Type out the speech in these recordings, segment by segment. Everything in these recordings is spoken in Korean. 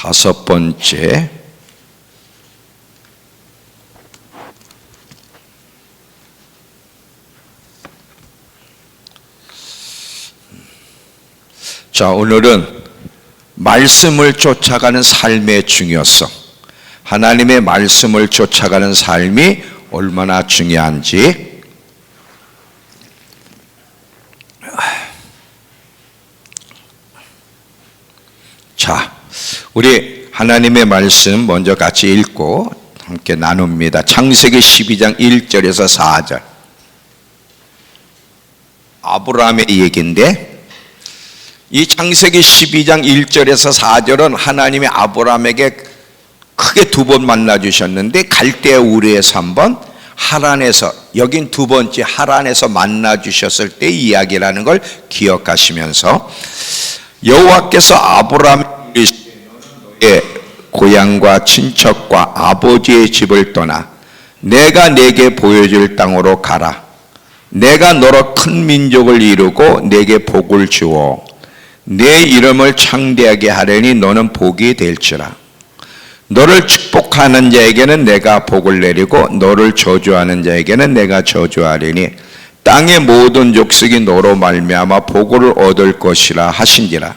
다섯 번째, 자, 오늘은 말씀을 쫓아가는 삶의 중요성, 하나님의 말씀을 쫓아가는 삶이 얼마나 중요한지. 자, 우리 하나님의 말씀 먼저 같이 읽고 함께 나눕니다. 창세기 12장 1절에서 4절. 아브라함의 얘기인데, 이 창세기 12장 1절에서 4절은 하나님이 아브라함에게 크게 두 번 만나 주셨는데, 갈대아 우르에서 한 번, 하란에서, 여긴 두 번째 하란에서 만나 주셨을 때 이야기라는 걸 기억하시면서, 여호와께서 아브라함의 고향과 친척과 아버지의 집을 떠나 내가 내게 보여줄 땅으로 가라. 내가 너로 큰 민족을 이루고 내게 복을 주어 내 이름을 창대하게 하려니 너는 복이 될지라. 너를 축복하는 자에게는 내가 복을 내리고 너를 저주하는 자에게는 내가 저주하리니 땅의 모든 족속이 너로 말미암아 복을 얻을 것이라 하신지라.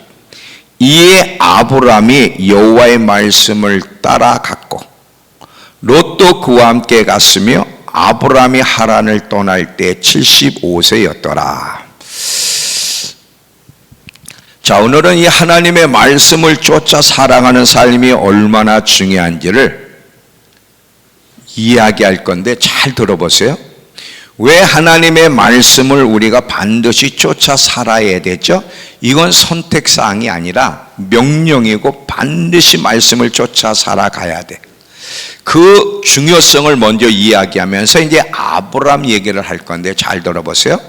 이에 아브라함이 여호와의 말씀을 따라갔고 롯도 그와 함께 갔으며 아브라함이 하란을 떠날 때 75세였더라. 자, 오늘은 이 하나님의 말씀을 쫓아 살아가는 삶이 얼마나 중요한지를 이야기할 건데 잘 들어보세요. 왜 하나님의 말씀을 우리가 반드시 쫓아 살아야 되죠? 이건 선택사항이 아니라 명령이고 반드시 말씀을 쫓아 살아가야 돼. 그 중요성을 먼저 이야기하면서 이제 아브라함 얘기를 할 건데 잘 들어보세요.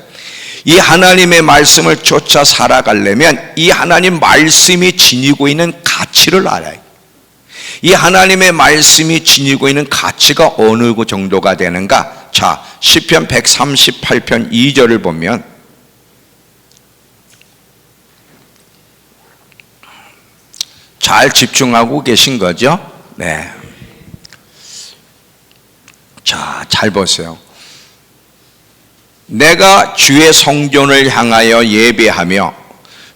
이 하나님의 말씀을 쫓아 살아가려면 이 하나님 말씀이 지니고 있는 가치를 알아야 돼. 이 하나님의 말씀이 지니고 있는 가치가 어느 정도가 되는가? 자, 시편 138편 2절을 보면 잘 집중하고 계신 거죠? 네. 자, 잘 보세요. 내가 주의 성전을 향하여 예배하며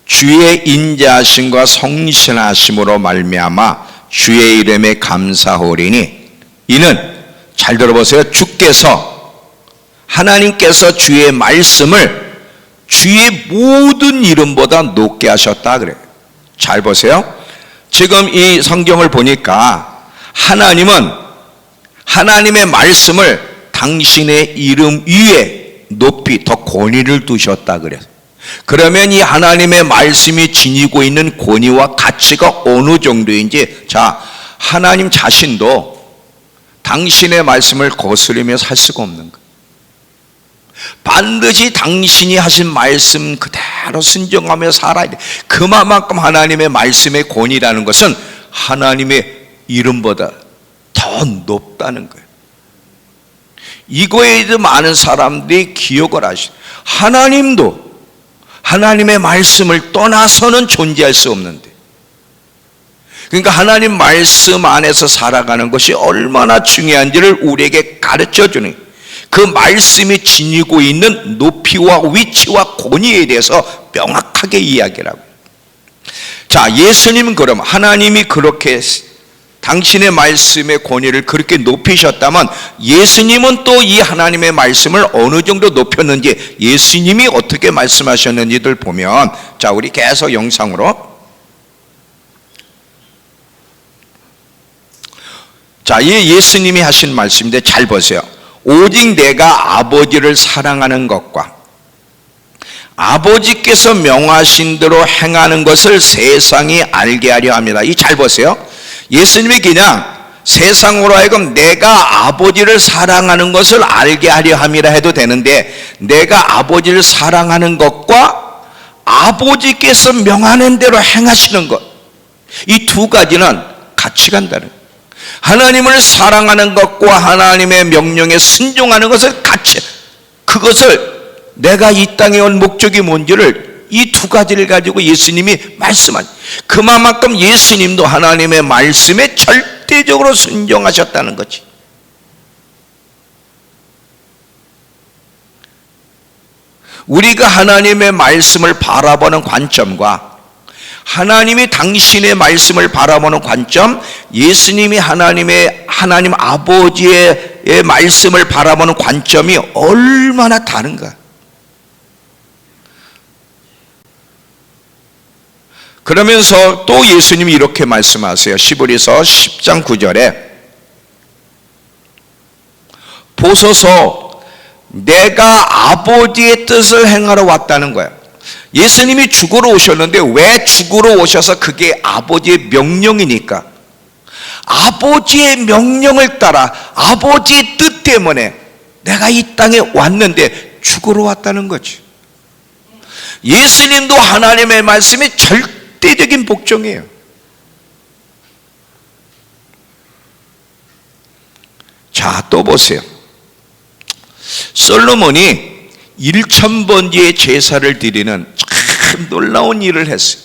주의 인자하심과 성실하심으로 말미암아 주의 이름에 감사하오리니 이는, 잘 들어보세요, 하나님께서 주의 말씀을 주의 모든 이름보다 높게 하셨다 그래요. 잘 보세요. 지금 이 성경을 보니까 하나님은 하나님의 말씀을 당신의 이름 위에 높이 더 권위를 두셨다 그래요. 그러면 이 하나님의 말씀이 지니고 있는 권위와 가치가 어느 정도인지, 자, 하나님 자신도 당신의 말씀을 거스르며 살 수가 없는 거예요. 반드시 당신이 하신 말씀 그대로 순종하며 살아야 돼. 그만큼 하나님의 말씀의 권위라는 것은 하나님의 이름보다 더 높다는 거예요. 이거에 대해 많은 사람들이 기억을 하시죠. 하나님도 하나님의 말씀을 떠나서는 존재할 수 없는데, 그러니까 하나님 말씀 안에서 살아가는 것이 얼마나 중요한지를 우리에게 가르쳐 주는, 그 말씀이 지니고 있는 높이와 위치와 권위에 대해서 명확하게 이야기를 하고. 자, 예수님은 그럼 하나님이 그렇게 당신의 말씀의 권위를 그렇게 높이셨다면 예수님은 또 이 하나님의 말씀을 어느 정도 높였는지, 예수님이 어떻게 말씀하셨는지를 보면, 자, 우리 계속 영상으로, 자, 이 예수님이 하신 말씀인데 잘 보세요. 오직 내가 아버지를 사랑하는 것과 아버지께서 명하신 대로 행하는 것을 세상이 알게 하려 합니다. 이 잘 보세요. 예수님이 그냥 세상으로 하여금 내가 아버지를 사랑하는 것을 알게 하려 함이라 해도 되는데, 내가 아버지를 사랑하는 것과 아버지께서 명하는 대로 행하시는 것, 이 두 가지는 같이 간다는 거예요. 하나님을 사랑하는 것과 하나님의 명령에 순종하는 것을 같이, 그것을 내가 이 땅에 온 목적이 뭔지를 이 두 가지를 가지고 예수님이 말씀한, 그만큼 예수님도 하나님의 말씀에 절대적으로 순종하셨다는 거지. 우리가 하나님의 말씀을 바라보는 관점과 하나님이 당신의 말씀을 바라보는 관점, 예수님이 하나님 아버지의 말씀을 바라보는 관점이 얼마나 다른가. 그러면서 또 예수님이 이렇게 말씀하세요. 시브리서 10장 9절에 보소서 내가 아버지의 뜻을 행하러 왔다는 거예요. 예수님이 죽으러 오셨는데 왜 죽으러 오셔서? 그게 아버지의 명령이니까. 아버지의 명령을 따라 아버지의 뜻 때문에 내가 이 땅에 왔는데 죽으러 왔다는 거지. 예수님도 하나님의 말씀이 절대적인 복종이에요. 자, 또 보세요. 솔로몬이 1000번째의 제사를 드리는 참 놀라운 일을 했어요.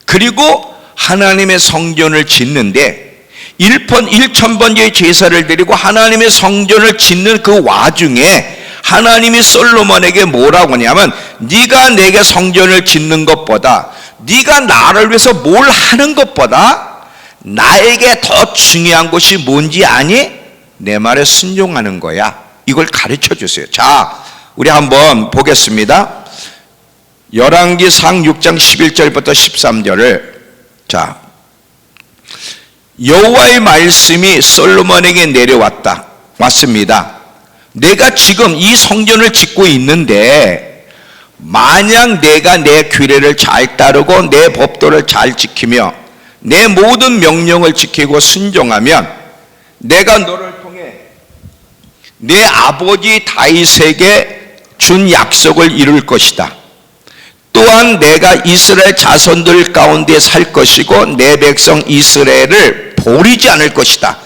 그리고 하나님의 성전을 짓는데 1000번째의 제사를 드리고 하나님의 성전을 짓는 그 와중에 하나님이 솔로몬에게 뭐라고 하냐면, 네가 내게 성전을 짓는 것보다, 네가 나를 위해서 뭘 하는 것보다 나에게 더 중요한 것이 뭔지 아니? 내 말에 순종하는 거야. 이걸 가르쳐 주세요. 자, 우리 한번 보겠습니다. 열왕기상 6장 11절부터 13절을, 자, 여호와의 말씀이 솔로몬에게 왔습니다. 내가 지금 이 성전을 짓고 있는데 만약 내가 내 규례를 잘 따르고 내 법도를 잘 지키며 내 모든 명령을 지키고 순종하면 내가 너를 통해 내 아버지 다윗에게 준 약속을 이룰 것이다. 또한 내가 이스라엘 자손들 가운데 살 것이고 내 백성 이스라엘을 버리지 않을 것이다.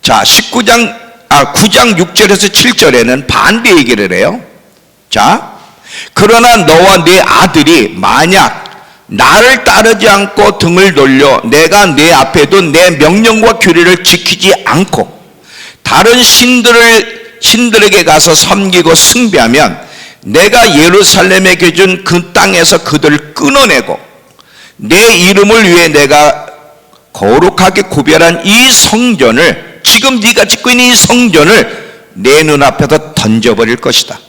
자, 9장 6절에서 7절에는 반대 얘기를 해요. 자, 그러나 너와 네 아들이 만약 나를 따르지 않고 등을 돌려 내가 내 앞에도 내 명령과 규례를 지키지 않고 다른 신들에게 가서 섬기고 숭배하면 내가 예루살렘에게 준 그 땅에서 그들을 끊어내고 내 이름을 위해 내가 거룩하게 구별한 이 성전을, 지금 네가 짓고 있는 이 성전을 내 눈앞에서 던져버릴 것이다.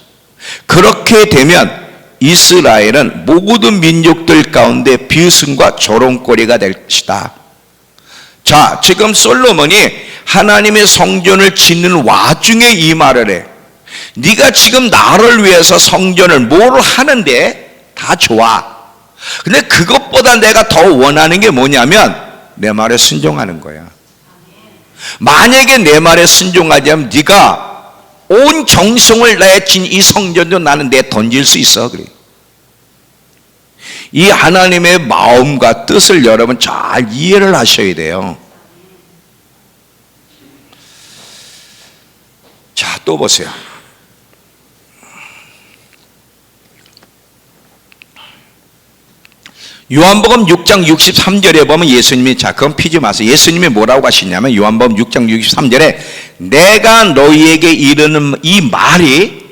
그렇게 되면 이스라엘은 모든 민족들 가운데 비웃음과 조롱거리가 될 것이다. 자, 지금 솔로몬이 하나님의 성전을 짓는 와중에 이 말을 해. 네가 지금 나를 위해서 성전을 뭘 하는데 다 좋아. 근데 그것보다 내가 더 원하는 게 뭐냐면 내 말에 순종하는 거야. 만약에 내 말에 순종하지 않으면 네가 온 정성을 다해 진 이 성전도 나는 내 던질 수 있어. 그래. 이 하나님의 마음과 뜻을 여러분 잘 이해를 하셔야 돼요. 자, 또 보세요. 요한복음 6장 63절에 보면 예수님이, 자, 그건 피지 마세요. 예수님이 뭐라고 하시냐면 요한복음 6장 63절에 내가 너희에게 이르는 이 말이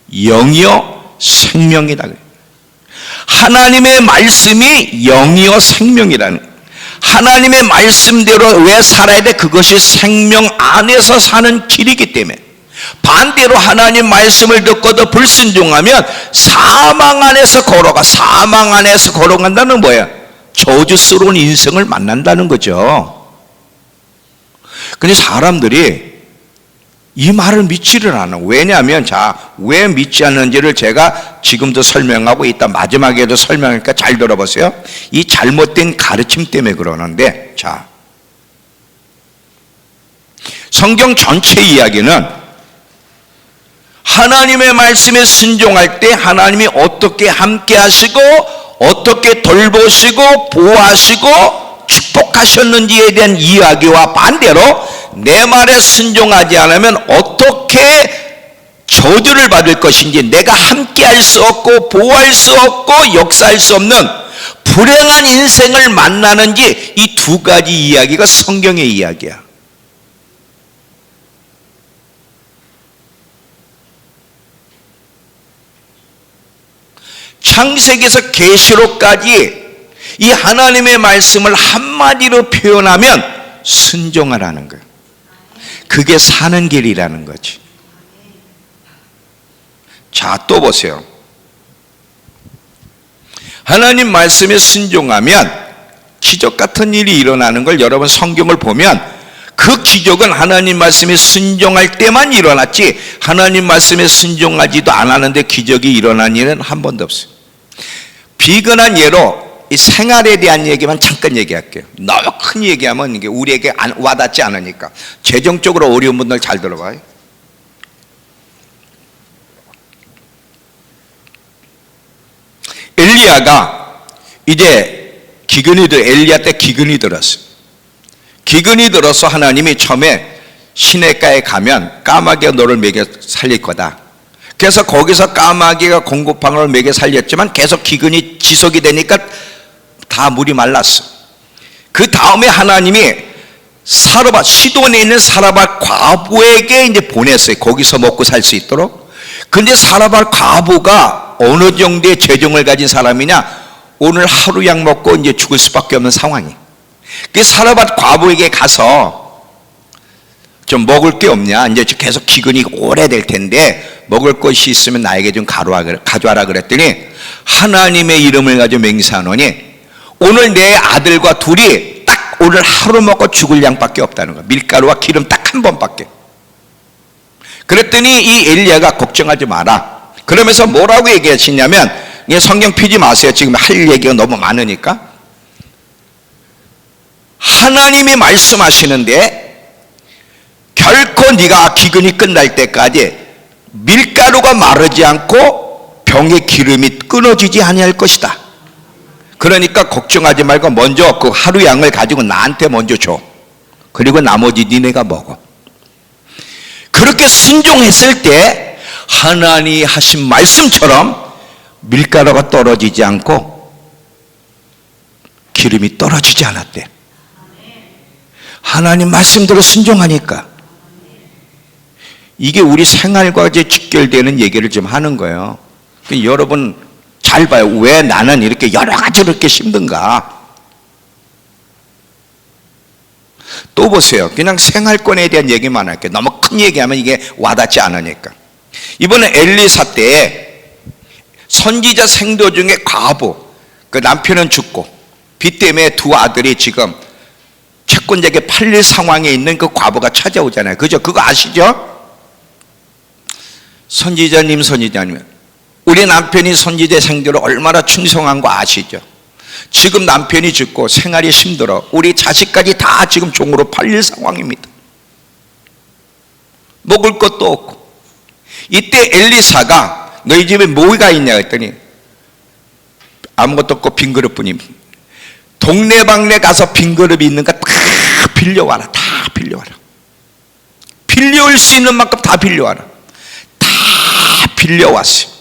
영이요 생명이다. 하나님의 말씀이 영이요 생명이라는, 하나님의 말씀대로 왜 살아야 돼? 그것이 생명 안에서 사는 길이기 때문에. 반대로 하나님 말씀을 듣고도 불순종하면 사망 안에서 걸어가. 사망 안에서 걸어간다는 뭐야? 저주스러운 인생을 만난다는 거죠. 근데 사람들이 이 말을 믿지를 않아. 왜냐하면, 자, 왜 믿지 않는지를 제가 지금도 설명하고 있다 마지막에도 설명하니까 잘 들어보세요. 이 잘못된 가르침 때문에 그러는데, 자, 성경 전체 이야기는 하나님의 말씀에 순종할 때 하나님이 어떻게 함께 하시고 어떻게 돌보시고 보호하시고 축복하셨는지에 대한 이야기와 반대로 내 말에 순종하지 않으면 어떻게 저주를 받을 것인지, 내가 함께할 수 없고 보호할 수 없고 역사할 수 없는 불행한 인생을 만나는지, 이 두 가지 이야기가 성경의 이야기야. 창세기에서 계시록까지 이 하나님의 말씀을 한마디로 표현하면 순종하라는 거예요. 그게 사는 길이라는 거지. 자, 또 보세요. 하나님 말씀에 순종하면 기적 같은 일이 일어나는 걸 여러분 성경을 보면, 그 기적은 하나님 말씀에 순종할 때만 일어났지, 하나님 말씀에 순종하지도 않았는데 기적이 일어난 일은 한 번도 없어요. 비근한 예로 이 생활에 대한 얘기만 잠깐 얘기할게요. 너무 큰 얘기하면 이게 우리에게 와닿지 않으니까. 재정적으로 어려운 분들 잘 들어봐요. 엘리야가 이제 엘리야 때 기근이 들었어요. 기근이 들어서 하나님이 처음에 시냇가에 가면 까마귀가 너를 먹여 살릴 거다. 그래서 거기서 까마귀가 공급방을 먹여 살렸지만 계속 기근이 지속이 되니까 다 물이 말랐어. 그 다음에 하나님이 시돈에 있는 사르밧 과부에게 이제 보냈어요. 거기서 먹고 살 수 있도록. 근데 사르밧 과부가 어느 정도의 재정을 가진 사람이냐? 오늘 하루 약 먹고 이제 죽을 수밖에 없는 상황이. 그 사르밧 과부에게 가서 좀 먹을 게 없냐? 이제 계속 기근이 오래될 텐데 먹을 것이 있으면 나에게 좀 가져와라 그랬더니, 하나님의 이름을 가지고 맹세하노니 오늘 내 아들과 둘이 딱 오늘 하루 먹고 죽을 양밖에 없다는 거야. 밀가루와 기름 딱 한 번밖에. 그랬더니 이 엘리야가 걱정하지 마라. 그러면서 뭐라고 얘기하시냐면, 성경 피지 마세요. 지금 할 얘기가 너무 많으니까. 하나님이 말씀하시는데 결코 네가 기근이 끝날 때까지 밀가루가 마르지 않고 병의 기름이 끊어지지 아니할 것이다. 그러니까 걱정하지 말고 먼저 그 하루 양을 가지고 나한테 먼저 줘. 그리고 나머지 니네가 먹어. 그렇게 순종했을 때 하나님이 하신 말씀처럼 밀가루가 떨어지지 않고 기름이 떨어지지 않았대. 하나님 말씀대로 순종하니까. 이게 우리 생활과 이제 직결되는 얘기를 좀 하는 거예요. 여러분 잘 봐요. 왜 나는 이렇게 여러 가지로 이렇게 힘든가? 또 보세요. 그냥 생활권에 대한 얘기만 할게요. 너무 큰 얘기하면 이게 와닿지 않으니까. 이번에 엘리사 때에 선지자 생도 중에 과부, 그 남편은 죽고 빚 때문에 두 아들이 지금 채권자에게 팔릴 상황에 있는 그 과부가 찾아오잖아요. 그죠? 그거 아시죠? 선지자님, 우리 남편이 선지자 생도로 얼마나 충성한 거 아시죠? 지금 남편이 죽고 생활이 힘들어. 우리 자식까지 다 지금 종으로 팔릴 상황입니다. 먹을 것도 없고. 이때 엘리사가 너희 집에 뭐가 있냐 했더니 아무것도 없고 빈 그릇뿐입니다. 동네방네 가서 빈 그릇이 있는가 다 빌려와라. 다 빌려와라. 빌려올 수 있는 만큼 다 빌려와라. 다 빌려왔어요.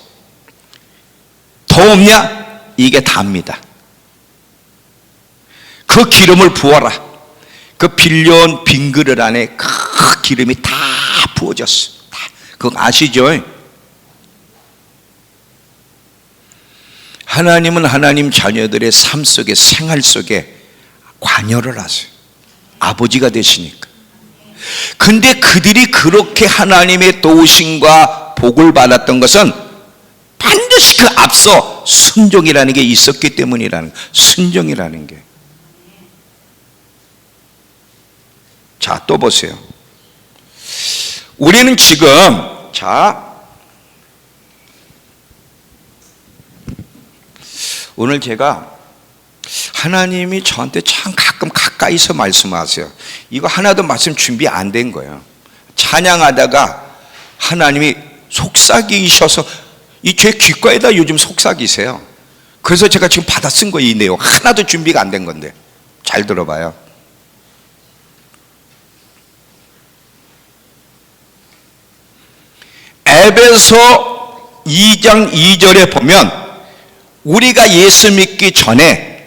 더 없냐? 이게 다입니다. 그 기름을 부어라. 그 빌려온 빈 그릇 안에 그 기름이 다 부어졌어. 그거 아시죠? 하나님은 하나님 자녀들의 삶 속에, 생활 속에 관여를 하세요. 아버지가 되시니까. 근데 그들이 그렇게 하나님의 도우심과 복을 받았던 것은 반드시 그 앞서 순종이라는 게 있었기 때문이라는 거예요. 순종이라는 게. 자, 또 보세요. 우리는 지금, 오늘 제가 하나님이 저한테 참 가끔 가까이서 말씀하세요. 이거 하나도 말씀 준비 안 된 거예요. 찬양하다가 하나님이 속삭이셔서 이 제 귓가에다 요즘 속삭이세요. 그래서 제가 지금 받아 쓴 거예요. 이 내용 하나도 준비가 안 된 건데 잘 들어봐요. 에베소 2장 2절에 보면 우리가 예수 믿기 전에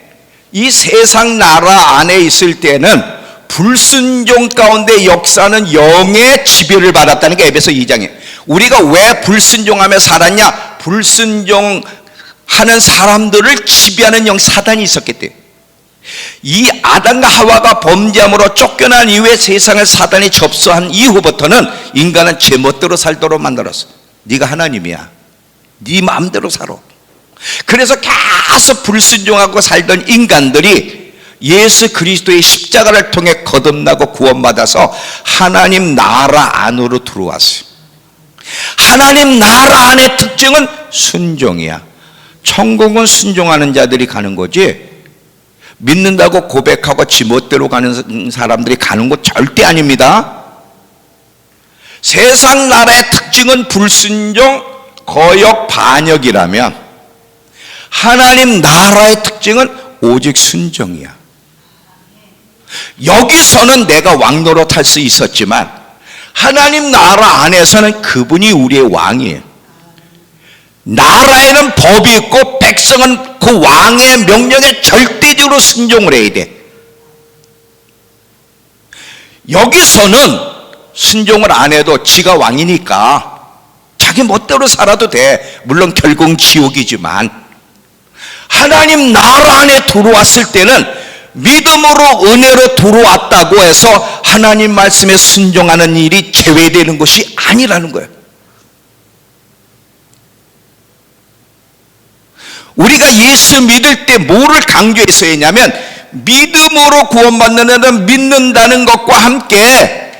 이 세상 나라 안에 있을 때는 불순종 가운데 역사는 영의 지배를 받았다는 게 에베소 2장이에요. 우리가 왜 불순종하며 살았냐? 불순종하는 사람들을 지배하는 영 사단이 있었기 때문에. 이 아담과 하와가 범죄함으로 쫓겨난 이후에 세상을 사단이 접수한 이후부터는 인간은 제멋대로 살도록 만들었어. 네가 하나님이야, 네 마음대로 살아. 그래서 계속 불순종하고 살던 인간들이 예수 그리스도의 십자가를 통해 거듭나고 구원받아서 하나님 나라 안으로 들어왔어요. 하나님 나라 안의 특징은 순종이야. 천국은 순종하는 자들이 가는 거지, 믿는다고 고백하고 지멋대로 가는 사람들이 가는 곳 절대 아닙니다. 세상 나라의 특징은 불순종, 거역, 반역이라면 하나님 나라의 특징은 오직 순종이야. 여기서는 내가 왕 노릇할 수 있었지만 하나님 나라 안에서는 그분이 우리의 왕이에요. 나라에는 법이 있고 백성은 그 왕의 명령에 절대적으로 순종을 해야 돼. 여기서는 순종을 안 해도 지가 왕이니까 자기 멋대로 살아도 돼. 물론 결국은 지옥이지만, 하나님 나라 안에 들어왔을 때는 믿음으로 은혜로 들어왔다고 해서 하나님 말씀에 순종하는 일이 제외되는 것이 아니라는 거예요. 우리가 예수 믿을 때 뭐를 강조했어야 했냐면, 믿음으로 구원받는 애는 믿는다는 것과 함께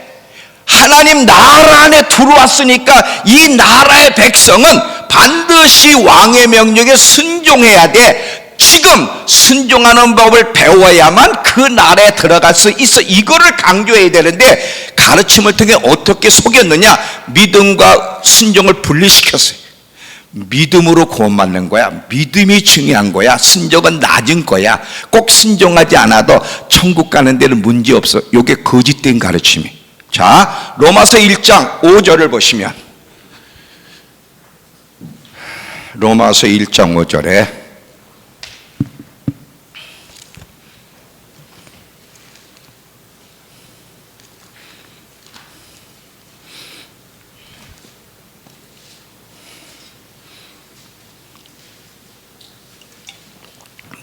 하나님 나라 안에 들어왔으니까 이 나라의 백성은 반드시 왕의 명령에 순종해야 돼. 지금 순종하는 법을 배워야만 그 나라에 들어갈 수 있어. 이거를 강조해야 되는데 가르침을 통해 어떻게 속였느냐? 믿음과 순종을 분리시켰어요. 믿음으로 구원받는 거야. 믿음이 중요한 거야. 순종은 낮은 거야. 꼭 순종하지 않아도 천국 가는 데는 문제 없어. 이게 거짓된 가르침이. 자, 로마서 1장 5절을 보시면, 로마서 1장 5절에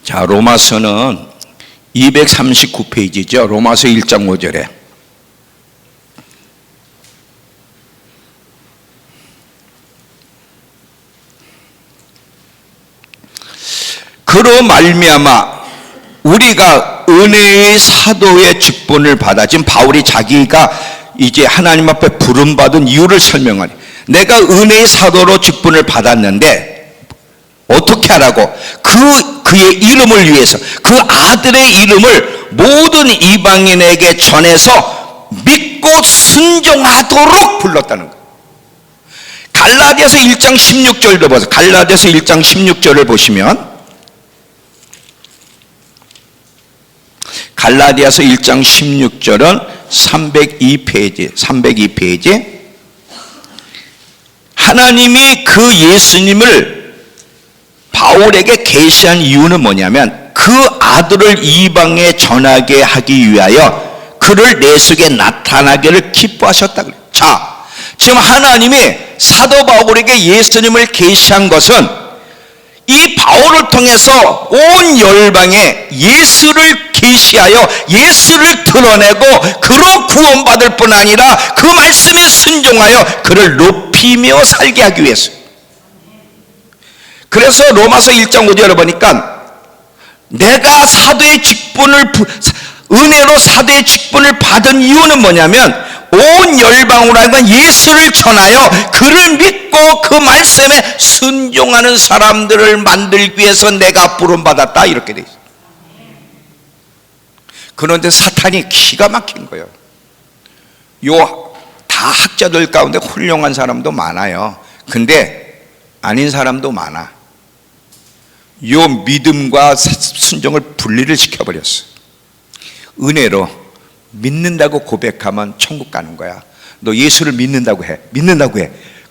자, 로마서는 239페이지죠. 로마서 1장 5절에 그로 말미암아 우리가 은혜의 사도의 직분을 받아, 지금 바울이 자기가 이제 하나님 앞에 부름받은 이유를 설명하니, 내가 은혜의 사도로 직분을 받았는데 어떻게 하라고? 그의 이름을 위해서, 그 아들의 이름을 모든 이방인에게 전해서 믿고 순종하도록 불렀다는 거예요. 갈라디아서 1장 16절도 보세요. 갈라디아서 1장 16절을 보시면, 갈라디아서 1장 16절은 302페이지 하나님이 그 예수님을 바울에게 계시한 이유는 뭐냐면, 그 아들을 이방에 전하게 하기 위하여 그를 내 속에 나타나기를 기뻐하셨다 그래요. 자, 지금 하나님이 사도 바울에게 예수님을 계시한 것은 이 바울을 통해서 온 열방에 예수를 계시하여 예수를 드러내고 그로 구원받을 뿐 아니라 그 말씀에 순종하여 그를 높이며 살게 하기 위해서. 그래서 로마서 1장 5절에 보니까, 내가 사도의 직분을, 은혜로 사도의 직분을 받은 이유는 뭐냐면, 온 열방으로 하여금 예수를 전하여 그를 믿고 그 말씀에 순종하는 사람들을 만들기 위해서 내가 부름받았다, 이렇게 돼 있어요. 그런데 사탄이 기가 막힌 거예요. 다 학자들 가운데 훌륭한 사람도 많아요. 근데 아닌 사람도 많아. 요 믿음과 순종을 분리를 시켜버렸어. 은혜로 믿는다고 고백하면 천국 가는 거야. 너 예수를 믿는다고 해.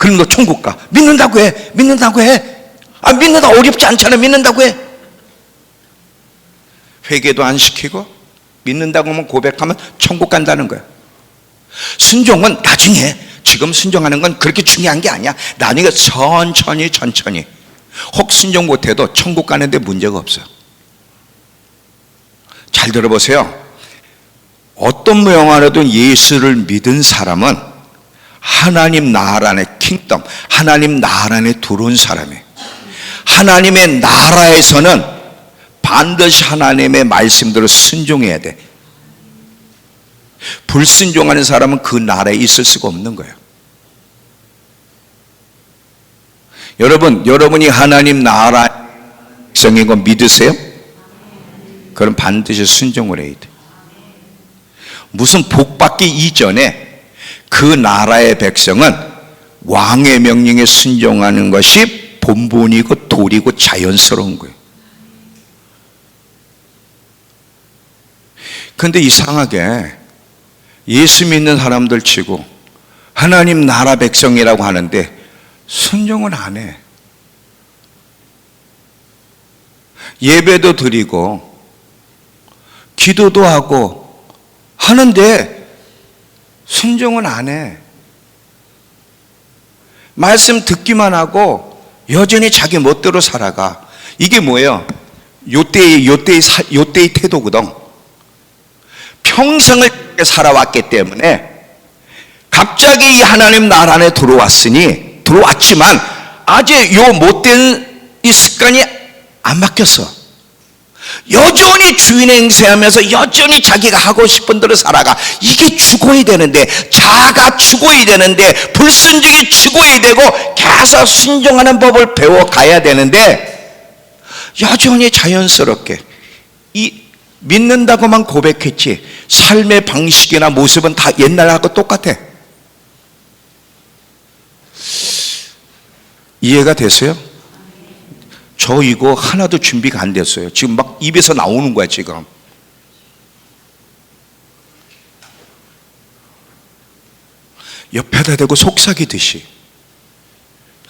그럼 너 천국 가. 믿는다고 해. 믿는다고 해. 아, 믿는다 어렵지 않잖아. 믿는다고 해. 회개도 안 시키고 믿는다고 하면 고백하면 천국 간다는 거야. 순종은 나중에, 지금 순종하는 건 그렇게 중요한 게 아니야. 나중에 천천히 혹 순종 못해도 천국 가는데 문제가 없어요. 잘 들어보세요. 어떤 모양 안에도 예수를 믿은 사람은 하나님 나라 안에 킹덤, 하나님 나라 안에 들어온 사람이에요. 하나님의 나라에서는 반드시 하나님의 말씀대로 순종해야 돼. 불순종하는 사람은 그 나라에 있을 수가 없는 거예요. 여러분이 하나님 나라 백성인 거 믿으세요? 그럼 반드시 순종을 해야 돼. 무슨 복 받기 이전에 그 나라의 백성은 왕의 명령에 순종하는 것이 본분이고 도리고 자연스러운 거예요. 그런데 이상하게 예수 믿는 사람들 치고 하나님 나라 백성이라고 하는데 순종은 안 해. 예배도 드리고 기도도 하고 하는데 순종은 안 해. 말씀 듣기만 하고 여전히 자기 멋대로 살아가. 이게 뭐예요? 요때의 태도거든. 평생을 살아왔기 때문에 갑자기 이 하나님 나라 안에 들어왔지만 아직 요 못된 이 습관이 안 바뀌었어. 여전히 주인 행세하면서 여전히 자기가 하고 싶은 대로 살아가. 이게 죽어야 되는데, 자아가 죽어야 되는데, 불순종이 죽어야 되고 계속 순종하는 법을 배워가야 되는데 여전히 자연스럽게 이 믿는다고만 고백했지 삶의 방식이나 모습은 다 옛날하고 똑같아. 이해가 되세요? 저 이거 하나도 준비가 안 됐어요. 지금 막 입에서 나오는 거야 지금. 옆에다 대고 속삭이듯이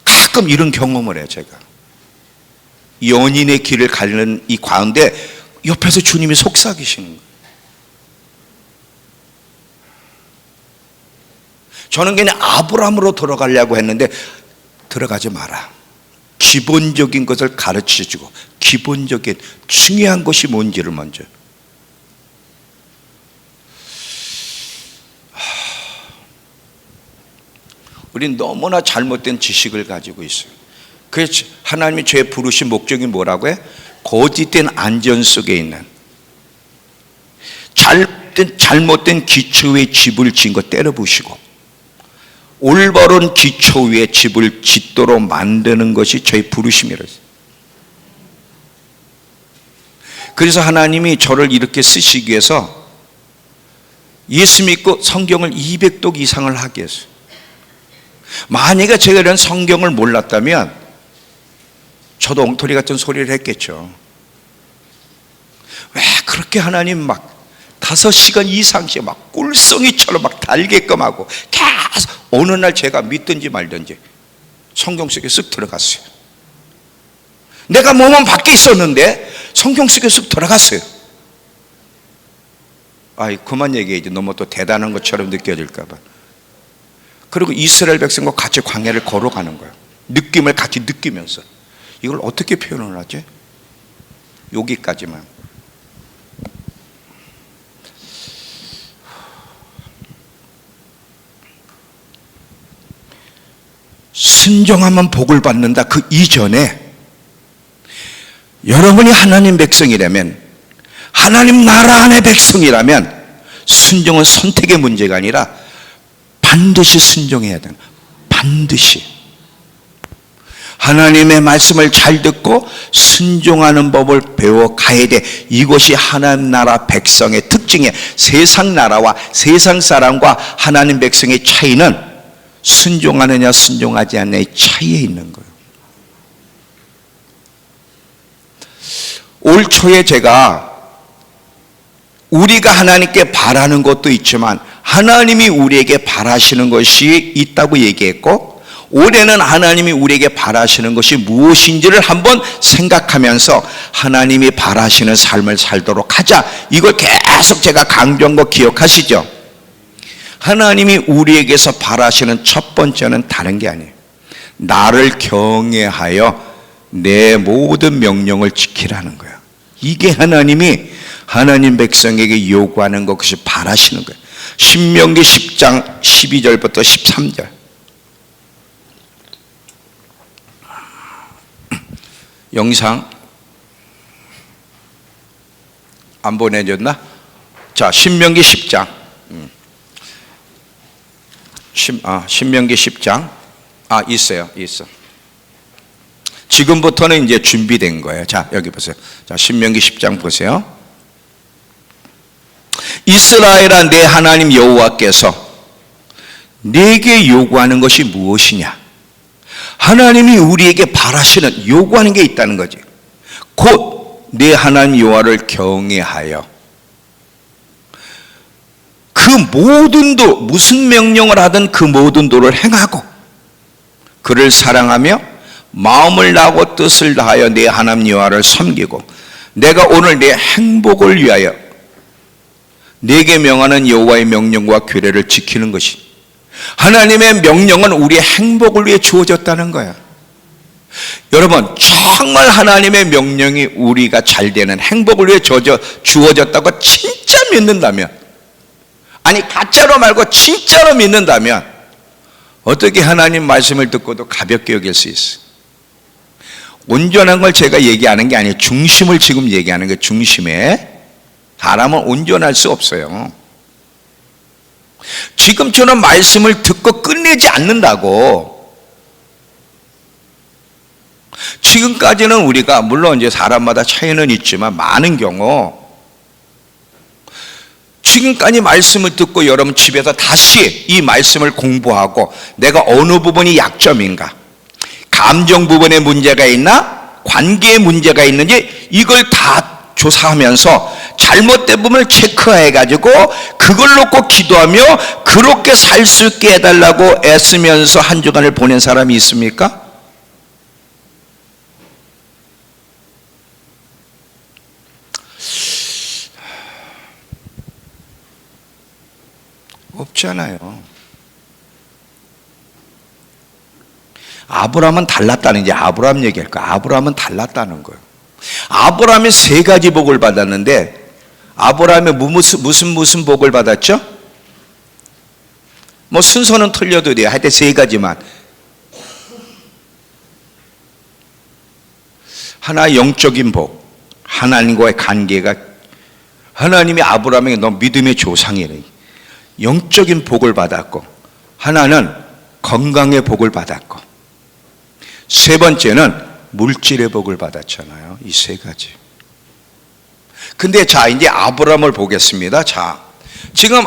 가끔 이런 경험을 해요. 제가 연인의 길을 가는 이 가운데 옆에서 주님이 속삭이시는 거예요. 저는 그냥 아브라함으로 들어가려고 했는데 들어가지 마라. 기본적인 것을 가르쳐주고 기본적인 중요한 것이 뭔지를 먼저. 우린 너무나 잘못된 지식을 가지고 있어요. 그래서 하나님이 죄 부르신 목적이 뭐라고 해? 거짓된 안전 속에 있는 잘못된 기초 위에 집을 지은 거 때려 부시고 올바른 기초 위에 집을 짓도록 만드는 것이 저희 부르심이라서. 그래서 하나님이 저를 이렇게 쓰시기 위해서 예수 믿고 성경을 200독 이상을 하게 했어요. 만약에 제가 이런 성경을 몰랐다면 저도 엉터리 같은 소리를 했겠죠. 왜 그렇게 하나님 막 5시간 이상씩 막 꿀송이처럼 막 달게끔 하고 계속 어느 날 제가 믿든지 말든지 성경 속에 쓱 들어갔어요. 내가 몸은 밖에 있었는데 성경 속에 쓱 들어갔어요. 아이 그만 얘기해야지. 너무 또 대단한 것처럼 느껴질까 봐. 그리고 이스라엘 백성과 같이 광야를 걸어가는 거예요. 느낌을 같이 느끼면서. 이걸 어떻게 표현을 하지? 여기까지만. 순종하면 복을 받는다. 그 이전에 여러분이 하나님 백성이라면, 하나님 나라 안의 백성이라면 순종은 선택의 문제가 아니라 반드시 순종해야 되는, 반드시 하나님의 말씀을 잘 듣고 순종하는 법을 배워가야 돼. 이것이 하나님 나라 백성의 특징이에요. 세상 나라와 세상 사람과 하나님 백성의 차이는 순종하느냐 순종하지 않느냐의 차이에 있는 거예요. 올 초에 제가 우리가 하나님께 바라는 것도 있지만 하나님이 우리에게 바라시는 것이 있다고 얘기했고, 올해는 하나님이 우리에게 바라시는 것이 무엇인지를 한번 생각하면서 하나님이 바라시는 삶을 살도록 하자. 이걸 계속 제가 강조한 거 기억하시죠? 하나님이 우리에게서 바라시는 첫 번째는 다른 게 아니에요. 나를 경외하여 내 모든 명령을 지키라는 거야. 이게 하나님이 하나님 백성에게 요구하는 것이 바라시는 거예요. 신명기 10장 12절부터 13절. 영상 안 보내줬나? 자, 신명기 10장. 신명기 10장. 있어요. 지금부터는 이제 준비된 거예요. 자, 여기 보세요. 자, 신명기 10장 보세요. 이스라엘아, 내 하나님 여호와께서 네게 요구하는 것이 무엇이냐? 하나님이 우리에게 바라시는, 요구하는 게 있다는 거지. 곧 내 하나님 여호와를 경외하여 그 모든 도, 무슨 명령을 하든 그 모든 도를 행하고 그를 사랑하며 마음을 다하고 뜻을 다하여 내 하나님 여호와를 섬기고 내가 오늘 내 행복을 위하여 내게 명하는 여호와의 명령과 규례를 지키는 것이, 하나님의 명령은 우리의 행복을 위해 주어졌다는 거야. 여러분, 정말 하나님의 명령이 우리가 잘 되는 행복을 위해 주어졌다고 진짜 믿는다면, 아니 가짜로 말고 진짜로 믿는다면 어떻게 하나님 말씀을 듣고도 가볍게 여길 수 있어? 온전한 걸 제가 얘기하는 게 아니에요. 중심을 지금 얘기하는 거예요. 중심에. 사람은 온전할 수 없어요. 지금처럼 말씀을 듣고 끝내지 않는다고. 지금까지는 우리가 물론 이제 사람마다 차이는 있지만 많은 경우 지금까지 말씀을 듣고 여러분 집에서 다시 이 말씀을 공부하고 내가 어느 부분이 약점인가, 감정 부분에 문제가 있나, 관계에 문제가 있는지 이걸 다 조사하면서 잘못된 부분을 체크해가지고 그걸 놓고 기도하며 그렇게 살 수 있게 해달라고 애쓰면서 한 주간을 보낸 사람이 있습니까? 없잖아요. 아브라함은 달랐다는, 이제 아브라함 얘기할까? 아브라함은 달랐다는 거예요. 아브라함이 세 가지 복을 받았는데 아브라함이 무슨 복을 받았죠? 뭐 순서는 틀려도 돼요. 하여튼 세 가지만. 하나, 영적인 복. 하나님과의 관계가, 하나님이 아브라함에게 너 믿음의 조상이래. 영적인 복을 받았고, 하나는 건강의 복을 받았고, 세 번째는 물질의 복을 받았잖아요. 이 세 가지. 근데 자, 이제 아브라함을 보겠습니다. 자, 지금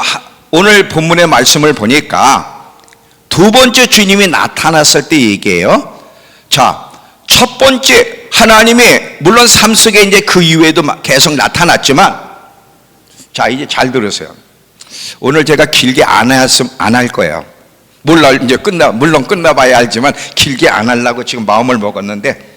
오늘 본문의 말씀을 보니까 두 번째 주님이 나타났을 때 얘기해요. 자, 첫 번째 하나님이 물론 삶 속에 이제 그 이후에도 계속 나타났지만, 자, 이제 잘 들으세요. 오늘 제가 길게 안 할 거예요. 물론 이제 물론 끝나봐야 알지만 길게 안 하려고 지금 마음을 먹었는데,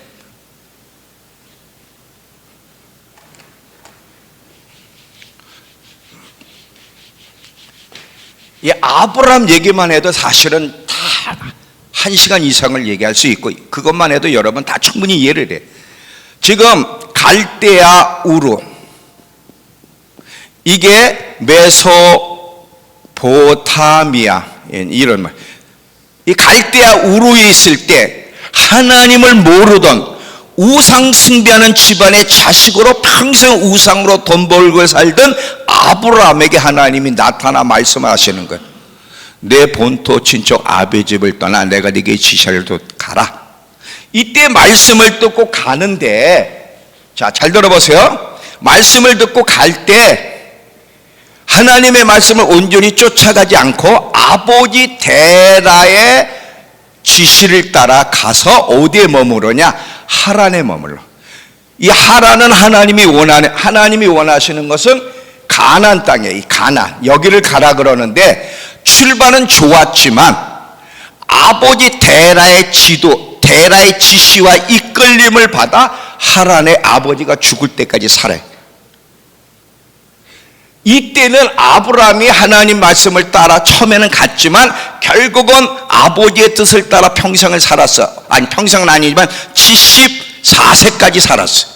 이 아브라함 얘기만 해도 사실은 다 1시간 이상을 얘기할 수 있고, 그것만 해도 여러분 다 충분히 이해를 해. 지금 갈대아 우루, 이게 메소포타미아, 이런 말. 이 갈대아 우루에 있을 때 하나님을 모르던 우상 숭배하는 집안의 자식으로 평생 우상으로 돈 벌고 살던 아브라함에게 하나님이 나타나 말씀하시는 거예요. 내 본토 친척 아비 집을 떠나 내가 네게 지시를 가라. 이때 말씀을 듣고 가는데, 자, 잘 들어보세요. 말씀을 듣고 갈 때 하나님의 말씀을 온전히 쫓아가지 않고 아버지 데라의 지시를 따라 가서 어디에 머무르냐? 하란에 머물러. 이 하란은 하나님이 원하시는 것은 가나안 땅이에요. 이 가나안, 여기를 가라 그러는데 출발은 좋았지만 아버지 데라의 지도, 데라의 지시와 이끌림을 받아 하란의 아버지가 죽을 때까지 살아요. 이때는 아브라함이 하나님 말씀을 따라 처음에는 갔지만 결국은 아버지의 뜻을 따라 평생을 살았어. 아니, 평생은 아니지만 74세까지 살았어.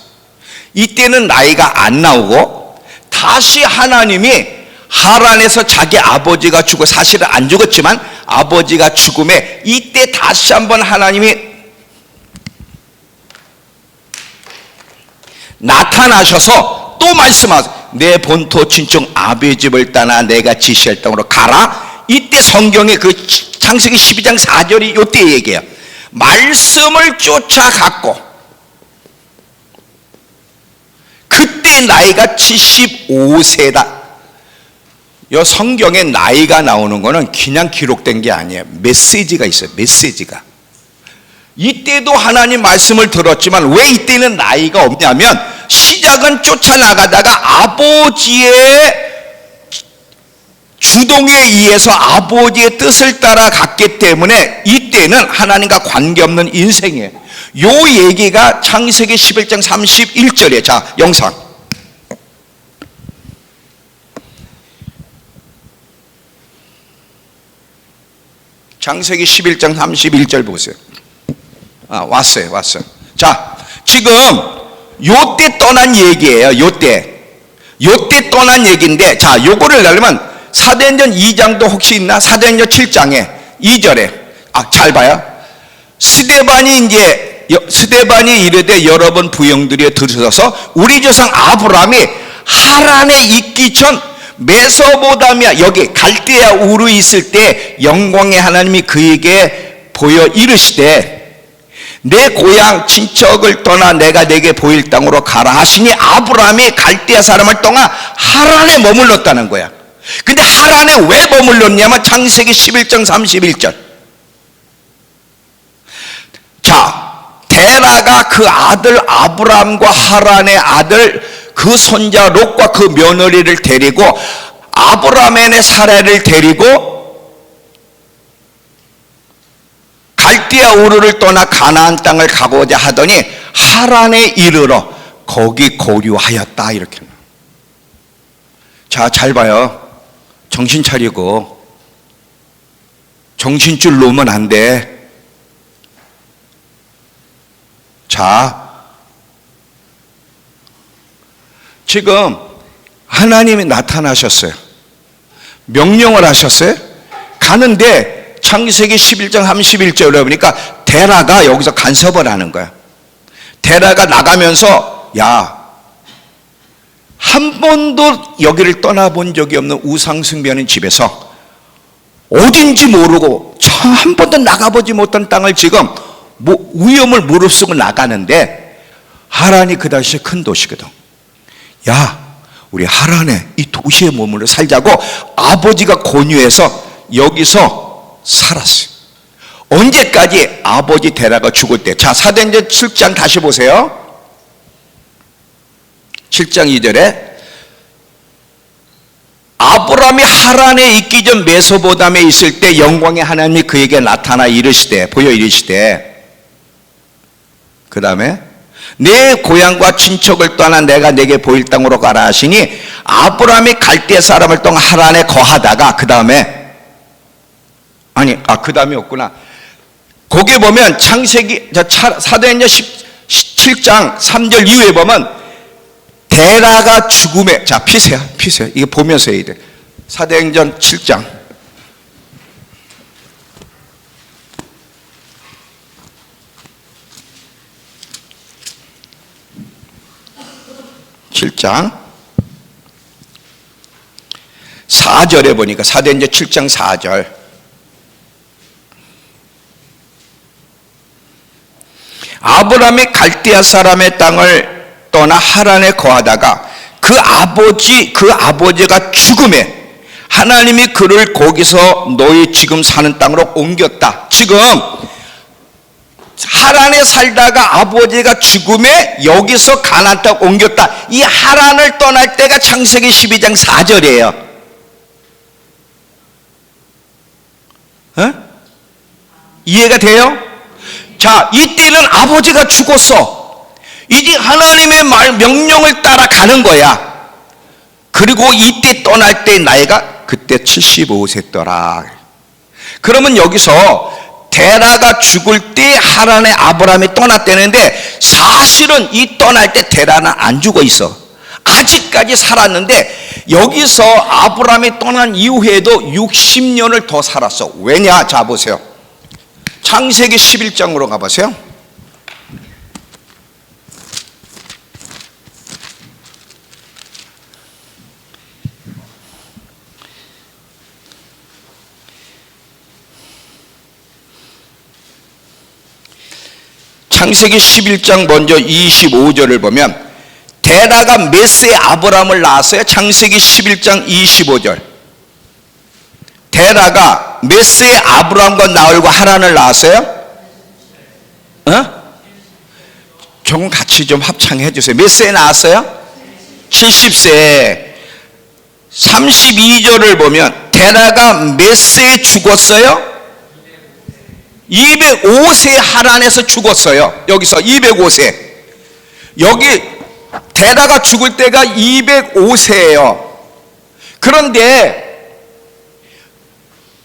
이때는 나이가 안 나오고 다시 하나님이 하란에서 자기 아버지가 죽고, 사실은 안 죽었지만 아버지가 죽음에 이때 다시 한번 하나님이 나타나셔서 또 말씀하세요. 내 본토 친척 아비의 집을 떠나 내가 지시할 땅으로 가라. 이때 성경의 그 창세기 12장 4절이 이때 얘기해요. 말씀을 쫓아갔고 그때 나이가 75세다. 이 성경에 나이가 나오는 거는 그냥 기록된 게 아니에요. 메시지가 있어요. 메시지가. 이때도 하나님 말씀을 들었지만 왜 이때는 나이가 없냐면, 시작은 쫓아나가다가 아버지의 주동에 의해서 아버지의 뜻을 따라 갔기 때문에 이때는 하나님과 관계없는 인생이에요. 요 얘기가 창세기 11장 31절에, 자, 영상. 창세기 11장 31절 보세요. 왔어요. 자, 지금 요때 떠난 얘기예요. 요때 떠난 얘기인데, 자, 요거를 내려면 사도행전 2장도 혹시 있나? 사도행전 7장에 2절에, 잘 봐요. 스데반이 이르되 여러분 부형들이 들으셔서 우리 조상 아브라함이 하란에 있기 전 메소포타미아, 여기 갈대아 우르 있을 때 영광의 하나님이 그에게 보여 이르시되 내 고향 친척을 떠나 내가 내게 보일 땅으로 가라 하시니 아브라함이 갈대아 사람을 떠나 하란에 머물렀다는 거야. 근데 하란에 왜 머물렀냐면 창세기 11장 31절. 자, 데라가 그 아들 아브라함과 하란의 아들 그 손자 롯과 그 며느리를 데리고 아브라함의 사라를 데리고 갈대아 우르를 떠나 가나안 땅을 가고자 하더니 하란에 이르러 거기 거류하였다. 이렇게. 자, 잘 봐요. 정신 차리고. 정신줄 놓으면 안 돼. 자, 지금 하나님이 나타나셨어요. 명령을 하셨어요. 가는데 창세기 11장 31절에 보니까 데라가 여기서 간섭을 하는 거야. 데라가 나가면서, 야, 한 번도 여기를 떠나본 적이 없는 우상숭배하는 집에서 어딘지 모르고 한 번도 나가보지 못한 땅을 지금 위험을 무릅쓰고 나가는데, 하란이 그 당시에 큰 도시거든. 야, 우리 하란에 이 도시에 머물러 살자고 아버지가 권유해서 여기서 살았어요. 언제까지? 아버지 데라가 죽을 때. 자, 사도행전 7장 다시 보세요. 7장 2절에 아브라함이 하란에 있기 전 메소포타미아에 있을 때 영광의 하나님이 그에게 나타나 이르시되, 보여 이르시되, 그 다음에 내 고향과 친척을 떠나 내가 내게 보일 땅으로 가라 하시니 아브라함이 갈대 사람을 떠나 하란에 거하다가, 그 다음에 그 다음이 없구나. 거기에 보면 창세기 사도행전 17장 3절 이후에 보면 데라가 죽음에, 자, 피세요. 이게 보면서 해야 돼. 사도행전 7장 4절에 보니까, 사도행전 7장 4절, 아브라함이 갈대아 사람의 땅을 떠나 하란에 거하다가 그 아버지가 죽음에 하나님이 그를 거기서 너희 지금 사는 땅으로 옮겼다. 지금 하란에 살다가 아버지가 죽음에 여기서 가나안 땅 옮겼다. 이 하란을 떠날 때가 창세기 12장 4절이에요. 이해가 돼요? 자, 이때는 아버지가 죽었어. 이제 하나님의 명령을 따라가는 거야. 그리고 이때 떠날 때 나이가 그때 75세더라. 그러면 여기서 데라가 죽을 때 하란의 아브라함이 떠났다는데, 사실은 이 떠날 때 데라는 안 죽어 있어. 아직까지 살았는데 여기서 아브라함이 떠난 이후에도 60년을 더 살았어. 왜냐? 자, 보세요. 창세기 11장으로 가보세요. 창세기 11장 먼저 25절을 보면 데라가 메스의 아브라함을 낳았어요. 창세기 11장 25절. 데라가 메스의 아브라함과 나홀과 하란을 낳았어요. 조금 같이 좀 합창해 주세요. 몇 세에 낳았어요? 70세. 32절을 보면 데라가 몇 세에 죽었어요? 205세 하란에서 죽었어요. 여기서 205세. 여기 데라가 죽을 때가 205세예요. 그런데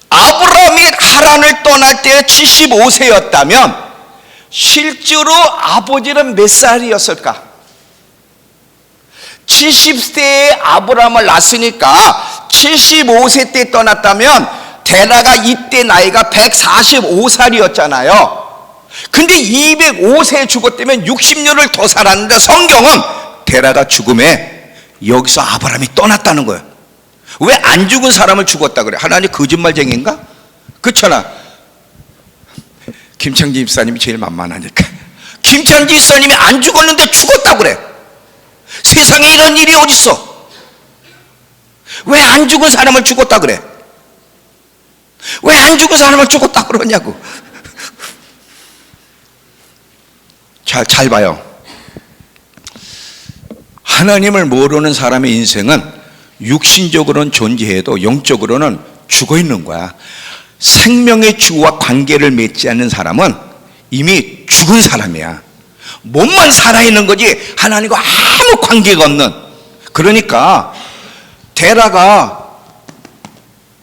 아브라함이 하란을 떠날 때 75세였다면 실제로 아버지는 몇 살이었을까? 70세에 아브라함을 낳았으니까 75세 때 떠났다면 데라가 이때 나이가 145살이었잖아요. 근데 205세에 죽었다면 60년을 더 살았는데 성경은 데라가 죽음에 여기서 아브라함이 떠났다는 거예요. 왜 안 죽은 사람을 죽었다 그래? 하나님 거짓말쟁이인가? 그렇잖아. 김창진 집사님이 제일 만만하니까. 김창진 집사님이 안 죽었는데 죽었다 그래. 세상에 이런 일이 어딨어? 왜 안 죽은 사람을 죽었다 그래? 왜 안 죽은 사람을 죽었다 그러냐고. 잘 봐요. 하나님을 모르는 사람의 인생은 육신적으로는 존재해도 영적으로는 죽어 있는 거야. 생명의 주와 관계를 맺지 않는 사람은 이미 죽은 사람이야. 몸만 살아있는 거지 하나님과 아무 관계가 없는. 그러니까 데라가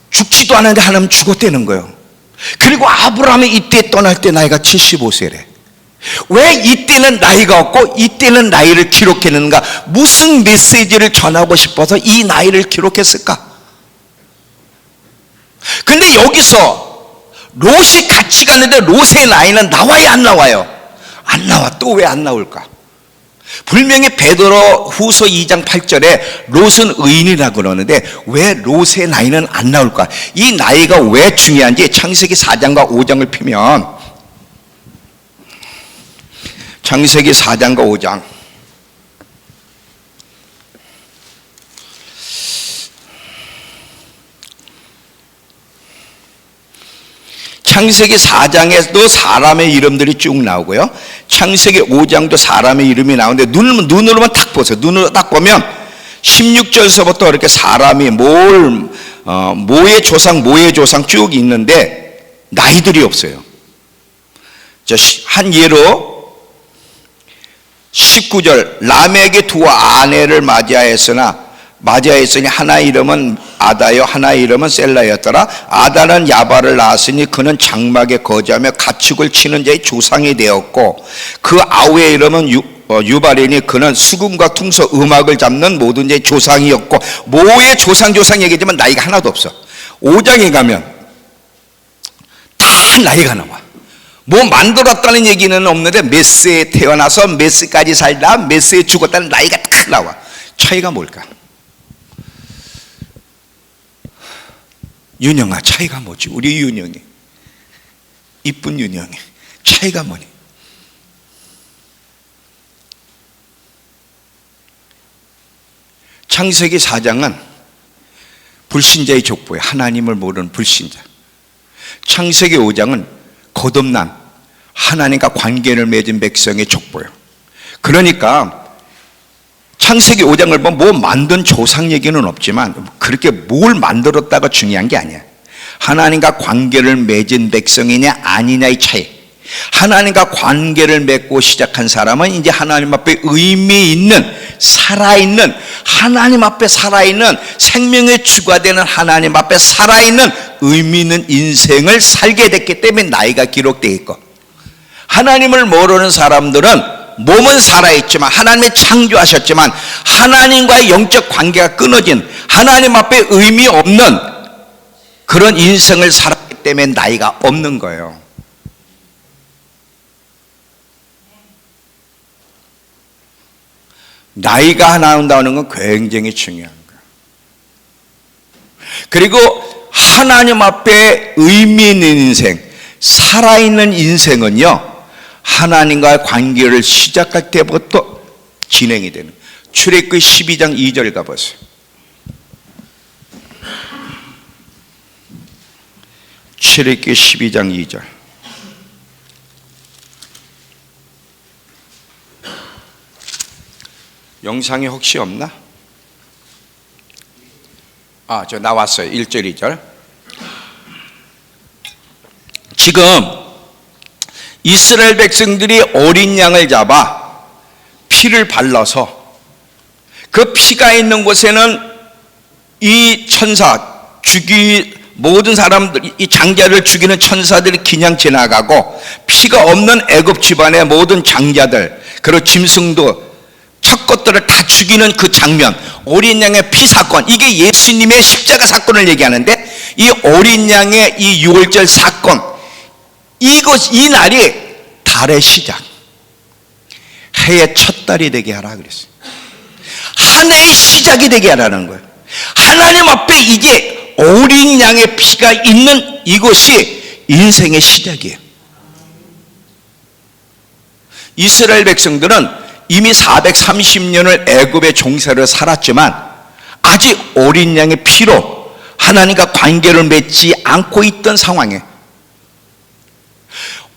죽지도 않았는데 하나님 죽었다는 거예요. 그리고 아브라함이 이때 떠날 때 나이가 75세래. 왜 이때는 나이가 없고 이때는 나이를 기록했는가? 무슨 메시지를 전하고 싶어서 이 나이를 기록했을까? 근데 여기서 롯이 같이 갔는데 롯의 나이는 나와야 안 나와요? 안 나와. 또 왜 안 나올까? 분명히 베드로 후서 2장 8절에 롯은 의인이라고 그러는데 왜 롯의 나이는 안 나올까? 이 나이가 왜 중요한지 창세기 4장과 5장을 피면, 창세기 4장과 5장 창세기 4장에도 사람의 이름들이 쭉 나오고요. 창세기 5장도 사람의 이름이 나오는데 눈으로만 딱 보세요. 눈으로 딱 보면 16절서부터 이렇게 사람이 모의 조상 쭉 있는데 나이들이 없어요. 한 예로 19절 라멕이 두 아내를 맞이하였으니 하나의 이름은 아다요 하나의 이름은 셀라였더라. 아다는 야발을 낳았으니 그는 장막에 거주하며 가축을 치는 자의 조상이 되었고 그 아우의 이름은 유발이니 그는 수금과 퉁소 음악을 잡는 모든 자의 조상이었고 모의 조상 얘기지만 나이가 하나도 없어. 5장에 가면 다 나이가 나와. 뭐 만들었다는 얘기는 없는데 몇 세에 태어나서 몇 세까지 살다 몇 세에 죽었다는 나이가 딱 나와. 차이가 뭘까? 윤영아, 차이가 뭐지? 우리 윤영이, 이쁜 윤영이 차이가 뭐니? 창세기 4장은 불신자의 족보예요. 하나님을 모르는 불신자. 창세기 5장은 거듭난 하나님과 관계를 맺은 백성의 족보예요. 그러니까 창세기 5장을 보면 뭐 만든 조상 얘기는 없지만 그렇게 뭘 만들었다가 중요한 게 아니야. 하나님과 관계를 맺은 백성이냐 아니냐의 차이. 하나님과 관계를 맺고 시작한 사람은 이제 하나님 앞에 의미 있는, 살아있는, 하나님 앞에 살아있는, 생명의 주가 되는 하나님 앞에 살아있는 의미 있는 인생을 살게 됐기 때문에 나이가 기록되어 있고, 하나님을 모르는 사람들은 몸은 살아있지만 하나님이 창조하셨지만 하나님과의 영적 관계가 끊어진, 하나님 앞에 의미 없는 그런 인생을 살았기 때문에 나이가 없는 거예요. 나이가 나온다는 건 굉장히 중요한 거예요. 그리고 하나님 앞에 의미 있는 인생, 살아있는 인생은요, 하나님과의 관계를 시작할 때부터 진행이 되는. 출애굽기 12장 2절 가보세요. 출애굽기 12장 2절. 영상이 혹시 없나? 저 나왔어요. 1절 2절. 지금 이스라엘 백성들이 어린 양을 잡아 피를 발라서 그 피가 있는 곳에는 이 천사, 모든 사람들, 이 장자를 죽이는 천사들이 그냥 지나가고, 피가 없는 애굽 집안의 모든 장자들, 그리고 짐승도 첫 것들을 다 죽이는 그 장면, 어린 양의 피 사건, 이게 예수님의 십자가 사건을 얘기하는데, 이 어린 양의 이 유월절 사건, 이 날이 달의 시작, 해의 첫 달이 되게 하라 그랬어요. 한 해의 시작이 되게 하라는 거예요. 하나님 앞에 이제 어린 양의 피가 있는 이곳이 인생의 시작이에요. 이스라엘 백성들은 이미 430년을 애굽의 종살이로 살았지만 아직 어린 양의 피로 하나님과 관계를 맺지 않고 있던 상황에,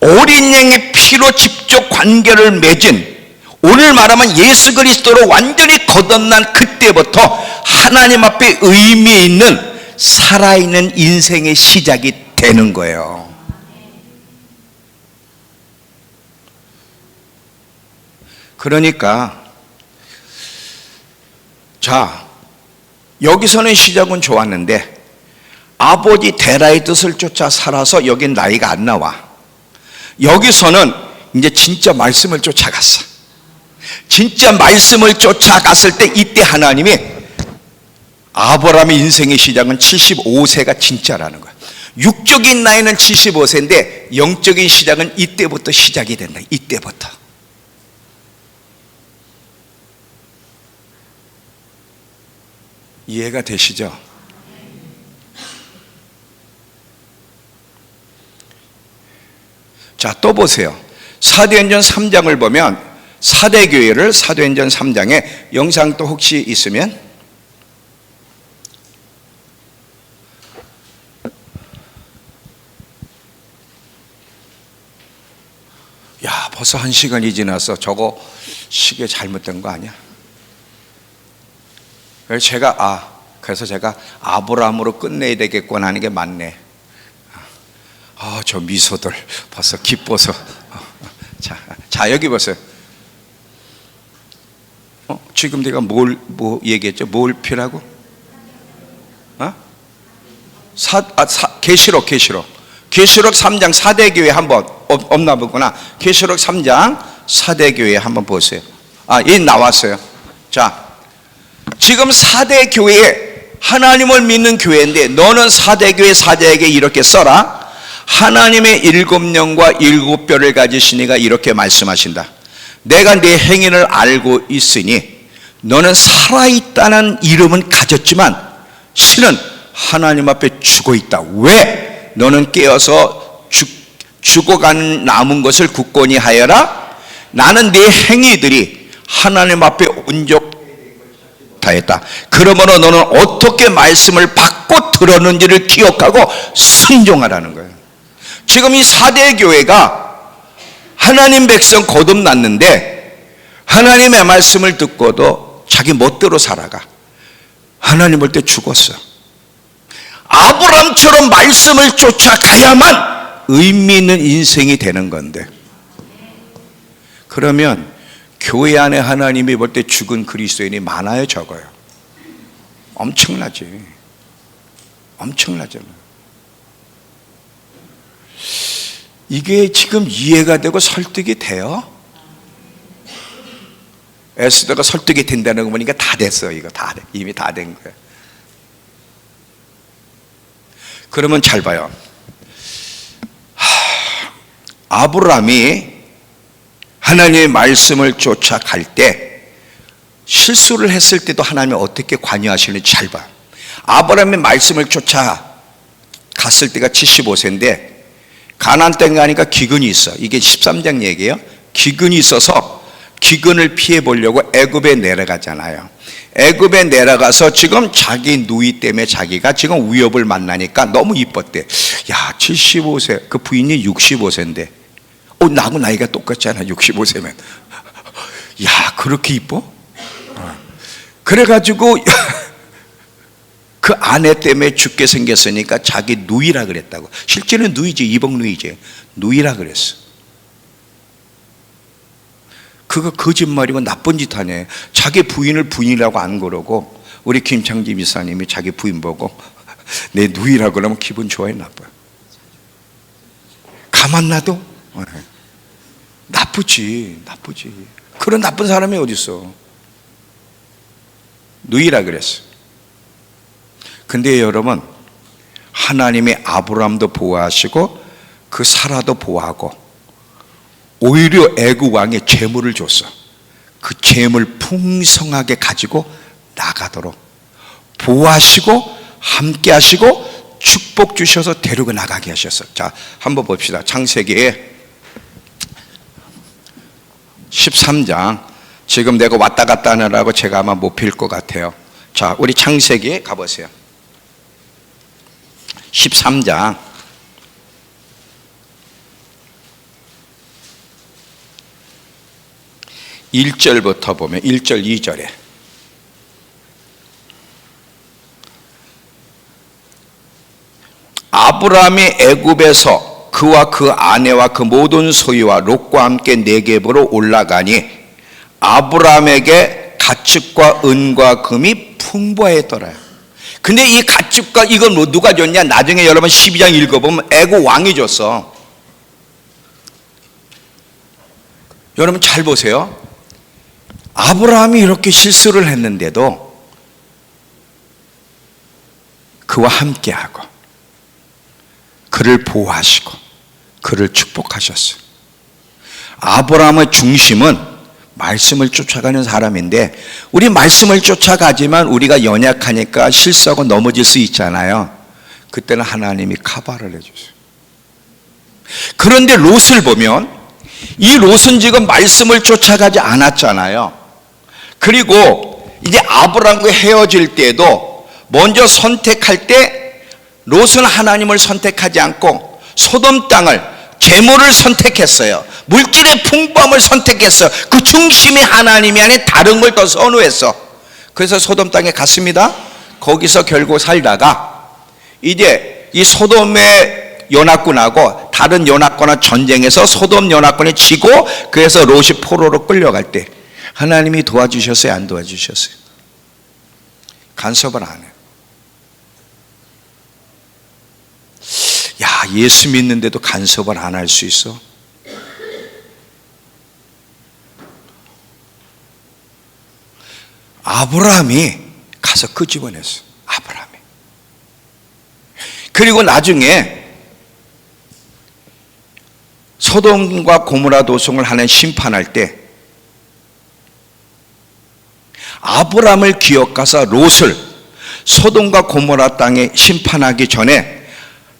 어린 양의 피로 직접 관계를 맺은, 오늘 말하면 예수 그리스도로 완전히 거듭난 그때부터 하나님 앞에 의미 있는 살아있는 인생의 시작이 되는 거예요. 그러니까 자, 여기서는 시작은 좋았는데 아버지 데라의 뜻을 쫓아 살아서 여긴 나이가 안 나와. 여기서는 이제 진짜 말씀을 쫓아갔어. 진짜 말씀을 쫓아갔을 때 이때 하나님이, 아브라함의 인생의 시작은 75세가 진짜라는 거야. 육적인 나이는 75세인데 영적인 시작은 이때부터 시작이 된다. 이때부터. 이해가 되시죠? 자, 또 보세요. 사도행전 3장을 보면 사대교회를, 사도행전 3장에 영상 또 혹시 있으면, 야, 벌써 1시간이 지났어. 저거 시계 잘못된 거 아니야? 그래서 제가 아브라함으로 끝내야 되겠구나 하는 게 맞네. 저 미소들 벌써 기뻐서. 자, 여기 보세요. 지금 내가 뭐 얘기했죠? 뭘 피라고? 계시록 3장 사대교회 한번 없나 보구나. 계시록 3장 사대교회 한번 보세요. 이 나왔어요. 자, 지금 사대교회에 하나님을 믿는 교회인데 너는 사대교회 사대에게 이렇게 써라. 하나님의 7영과 7뼈를 가지신 이가 이렇게 말씀하신다. 내가 네 행위를 알고 있으니 너는 살아있다는 이름은 가졌지만 실은 하나님 앞에 죽어있다. 왜? 너는 깨어서 죽어가는 남은 것을 굳건히 하여라. 나는 네 행위들이 하나님 앞에 온전히 다했다. 그러므로 너는 어떻게 말씀을 받고 들었는지를 기억하고 순종하라는 거예요. 지금 이 사대교회가 하나님 백성 거듭났는데 하나님의 말씀을 듣고도 자기 멋대로 살아가. 하나님 볼 때 죽었어. 아브라함처럼 말씀을 쫓아가야만 의미 있는 인생이 되는 건데, 그러면 교회 안에 하나님이 볼 때 죽은 그리스도인이 많아요, 적어요? 엄청나지. 엄청나잖아요. 이게 지금 이해가 되고 설득이 돼요? 에스더가 설득이 된다는 거 보니까 다 됐어요. 이거 다 돼. 이미 다 된 거예요. 그러면 잘 봐요. 아브라함이 하나님의 말씀을 쫓아갈 때 실수를 했을 때도 하나님이 어떻게 관여하시는지 잘 봐. 아브라함의 말씀을 쫓아갔을 때가 75세인데 가나안 땅에 가니까 기근이 있어. 이게 13장 얘기예요. 기근이 있어서 기근을 피해 보려고 애굽에 내려가잖아요. 애굽에 내려가서 지금 자기 누이 때문에 자기가 지금 위협을 만나니까 너무 이뻤대. 야, 75세, 그 부인이 65세인데 나하고 나이가 똑같잖아. 65세면. 야, 그렇게 이뻐? 그래가지고 그 아내 때문에 죽게 생겼으니까 자기 누이라 그랬다고. 실제는 누이지, 이복 누이지. 누이라 그랬어. 그거 거짓말이고 나쁜 짓 하네. 자기 부인을 부인이라고 안 그러고, 우리 김창지 미사님이 자기 부인 보고 내 누이라고 그러면 기분 좋아요, 나빠요? 가만 놔둬? 나쁘지. 그런 나쁜 사람이 어딨어. 누이라 그랬어. 근데 여러분, 하나님이 아브라함도 보호하시고 그 사라도 보호하고 오히려 애굽 왕에 재물을 줬어. 그 재물 풍성하게 가지고 나가도록 보호하시고 함께 하시고 축복 주셔서 데리고 나가게 하셨어. 자, 한번 봅시다. 창세기에 13장. 지금 내가 왔다 갔다 하느라고 제가 아마 못 필 것 같아요. 자, 우리 창세기에 가보세요. 13장 1절부터 보면 1절 2절에 아브라함이 애굽에서 그와 그 아내와 그 모든 소유와 롯과 함께 네겝으로 올라가니 아브라함에게 가축과 은과 금이 풍부하였더라. 근데 이 가축과 이건 뭐 누가 줬냐? 나중에 여러분 12장 읽어보면 애굽 왕이 줬어. 여러분 잘 보세요. 아브라함이 이렇게 실수를 했는데도 그와 함께하고 그를 보호하시고 그를 축복하셨어요. 아브라함의 중심은 말씀을 쫓아가는 사람인데, 우리 말씀을 쫓아가지만 우리가 연약하니까 실수하고 넘어질 수 있잖아요. 그때는 하나님이 카바를 해주세요. 그런데 롯을 보면 이 롯은 지금 말씀을 쫓아가지 않았잖아요. 그리고 이제 아브라함과 헤어질 때도 먼저 선택할 때 롯은 하나님을 선택하지 않고 소돔 땅을, 재물을 선택했어요. 물질의 풍부함을 선택했어요. 그 중심이 하나님이 아닌 다른 걸 더 선호했어. 그래서 소돔 땅에 갔습니다. 거기서 결국 살다가 이제 이 소돔의 연합군하고 다른 연합군과 전쟁에서 소돔 연합군이 지고, 그래서 롯이 포로로 끌려갈 때 하나님이 도와주셨어요, 안 도와주셨어요? 간섭을 안 해요. 야, 예수 믿는데도 간섭을 안 할 수 있어? 아브라함이 가서 끄집어냈어. 아브라함이. 그리고 나중에 소돔과 고모라 도성을 하는 심판할 때 아브라함을 기억하사 롯을 소돔과 고모라 땅에 심판하기 전에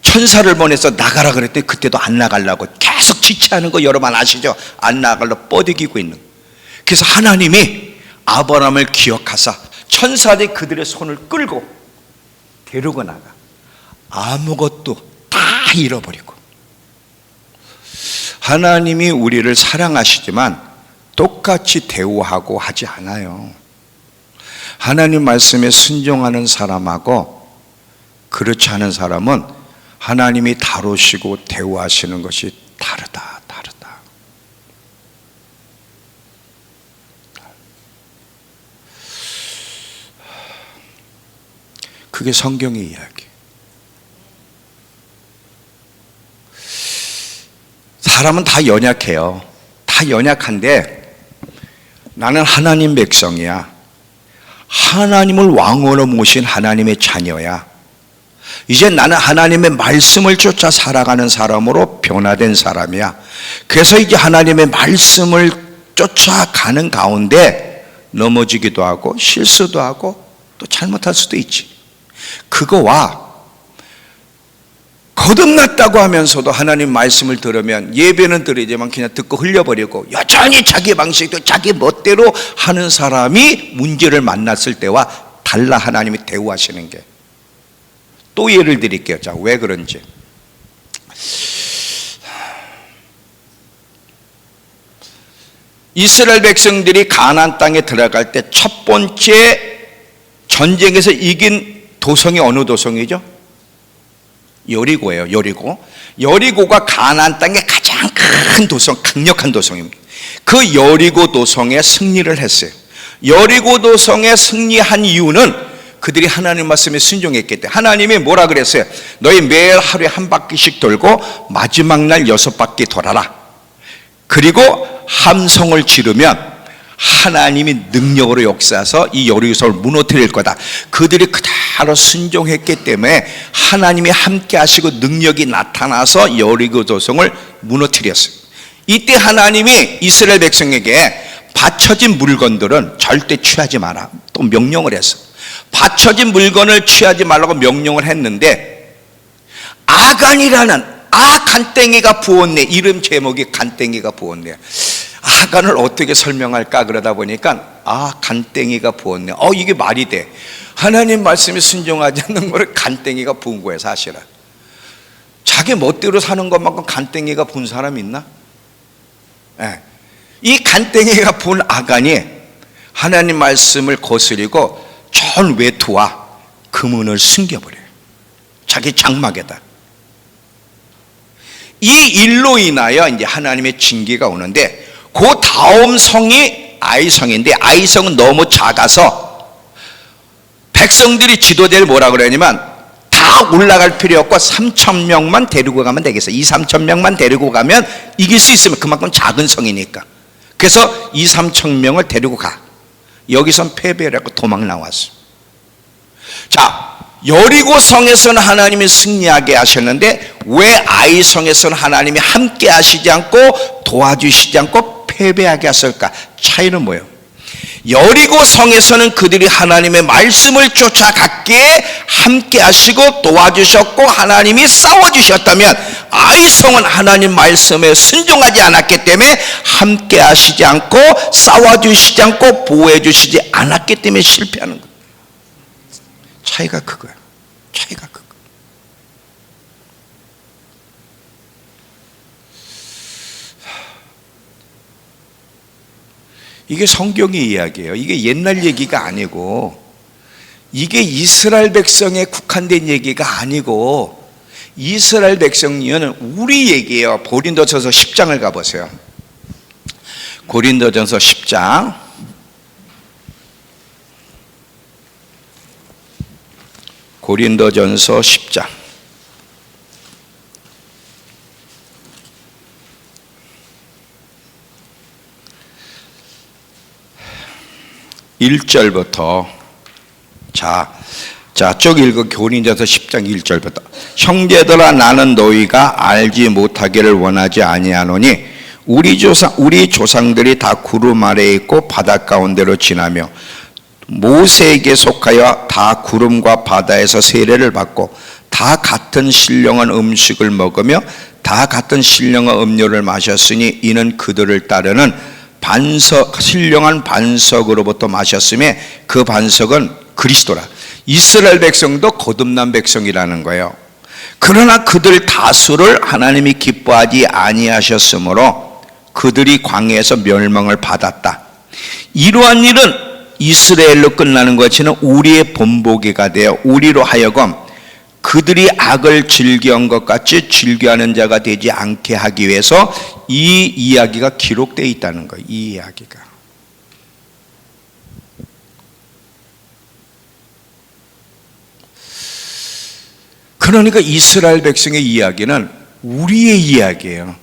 천사를 보내서 나가라 그랬더니 그때도 안 나가려고 계속 지체하는 거 여러분 아시죠? 안 나가려고 뻗어기고 있는. 그래서 하나님이 아브라함을 기억하사 천사들이 그들의 손을 끌고 데리고 나가. 아무것도 다 잃어버리고. 하나님이 우리를 사랑하시지만 똑같이 대우하고 하지 않아요. 하나님 말씀에 순종하는 사람하고 그렇지 않은 사람은 하나님이 다루시고 대우하시는 것이 다르다. 그게 성경의 이야기. 사람은 다 연약해요. 다 연약한데 나는 하나님 백성이야. 하나님을 왕으로 모신 하나님의 자녀야. 이제 나는 하나님의 말씀을 쫓아 살아가는 사람으로 변화된 사람이야. 그래서 이제 하나님의 말씀을 쫓아가는 가운데 넘어지기도 하고 실수도 하고 또 잘못할 수도 있지. 그거와 거듭났다고 하면서도 하나님 말씀을 들으면 예배는 드리지만 그냥 듣고 흘려버리고 여전히 자기 방식도 자기 멋대로 하는 사람이 문제를 만났을 때와 달라. 하나님이 대우하시는 게. 또 예를 드릴게요. 자, 왜 그런지. 이스라엘 백성들이 가나안 땅에 들어갈 때 첫 번째 전쟁에서 이긴 도성이 어느 도성이죠? 여리고예요. 여리고가 가나안 땅의 가장 큰 도성, 강력한 도성입니다. 그 여리고 도성에 승리를 했어요. 여리고 도성에 승리한 이유는 그들이 하나님 말씀에 순종했기 때문에. 하나님이 뭐라 그랬어요? 너희 매일 하루에 한 바퀴씩 돌고 마지막 날 6바퀴 돌아라. 그리고 함성을 지르면 하나님이 능력으로 역사해서 이 여리고성을 무너뜨릴 거다. 그들이 그대로 순종했기 때문에 하나님이 함께 하시고 능력이 나타나서 여리고 도성을 무너뜨렸어요. 이때 하나님이 이스라엘 백성에게 바쳐진 물건들은 절대 취하지 마라. 또 명령을 했어. 바쳐진 물건을 취하지 말라고 명령을 했는데 아간이라는 간땡이가 부었네. 이름 제목이 간땡이가 부었네. 아간을 어떻게 설명할까 그러다 보니까 간땡이가 부었네. 이게 말이 돼. 하나님 말씀에 순종하지 않는 거를 간땡이가 부은 거예요. 사실은 자기 멋대로 사는 것만큼 간땡이가 부은 사람 있나? 이 간땡이가 부은 아간이 하나님 말씀을 거스리고 전 외투와 금은을 숨겨버려요. 자기 장막에다. 이 일로 인하여 이제 하나님의 징계가 오는데 그 다음 성이 아이성인데 아이성은 너무 작아서 백성들이 지도자를 뭐라 그러냐면 다 올라갈 필요 없고 3,000명만 데리고 가면 되겠어. 2,000~3,000명만 데리고 가면 이길 수 있으면 그만큼 작은 성이니까. 그래서 2,000~3,000명을 데리고 가. 여기선 패배를 하고 도망 나왔어. 자, 여리고 성에서는 하나님이 승리하게 하셨는데 왜 아이성에서는 하나님이 함께 하시지 않고 도와주시지 않고 패배하게 하실까? 차이는 뭐예요? 여리고 성에서는 그들이 하나님의 말씀을 쫓아갔기에 함께 하시고 도와주셨고 하나님이 싸워주셨다면 아이성은 하나님 말씀에 순종하지 않았기 때문에 함께 하시지 않고 싸워주시지 않고 보호해주시지 않았기 때문에 실패하는 거예요. 차이가 그거야. 차이가 그거. 이게 성경의 이야기예요. 이게 옛날 얘기가 아니고 이게 이스라엘 백성에 국한된 얘기가 아니고 이스라엘 백성은 우리 얘기예요. 고린도전서 10장을 가보세요. 고린도전서 10장 고린도전서 10장 1절부터 자, 쭉 읽어. 고린도전서 10장 1절부터. 형제들아, 나는 너희가 알지 못하기를 원하지 아니하노니 우리 조상들이 다 구름 아래에 있고 바다 가운데로 지나며 모세에게 속하여 다 구름과 바다에서 세례를 받고 다 같은 신령한 음식을 먹으며 다 같은 신령한 음료를 마셨으니 이는 그들을 따르는 신령한 반석으로부터 마셨음에 그 반석은 그리스도라. 이스라엘 백성도 거듭난 백성이라는 거예요. 그러나 그들 다수를 하나님이 기뻐하지 아니하셨으므로 그들이 광야에서 멸망을 받았다. 이러한 일은 이스라엘로 끝나는 것이는 우리의 본보기가 되어 우리로 하여금 그들이 악을 즐겨한 것 같이 즐겨하는 자가 되지 않게 하기 위해서 이 이야기가 기록되어 있다는 거예요. 이 이야기가. 그러니까 이스라엘 백성의 이야기는 우리의 이야기예요.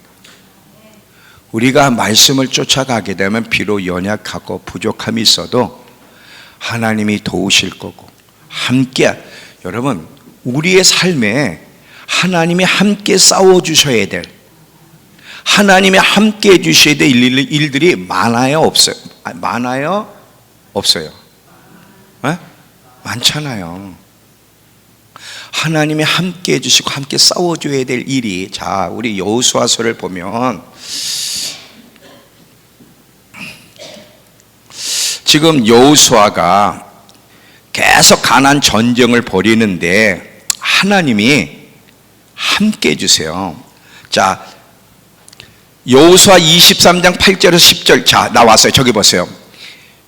우리가 말씀을 쫓아가게 되면 비록 연약하고 부족함이 있어도 하나님이 도우실 거고 함께, 여러분 우리의 삶에 하나님이 함께 싸워주셔야 될, 하나님이 함께 해주셔야 될 일들이 많아요 없어요? 많아요 없어요? 네? 많잖아요. 하나님이 함께 해주시고 함께 싸워줘야 될 일이, 자 우리 여호수아서를 보면 지금 여호수아가 계속 가나안 전쟁을 벌이는데 하나님이 함께 해주세요. 자 여호수아 23장 8절에서 10절, 자 나왔어요. 저기 보세요.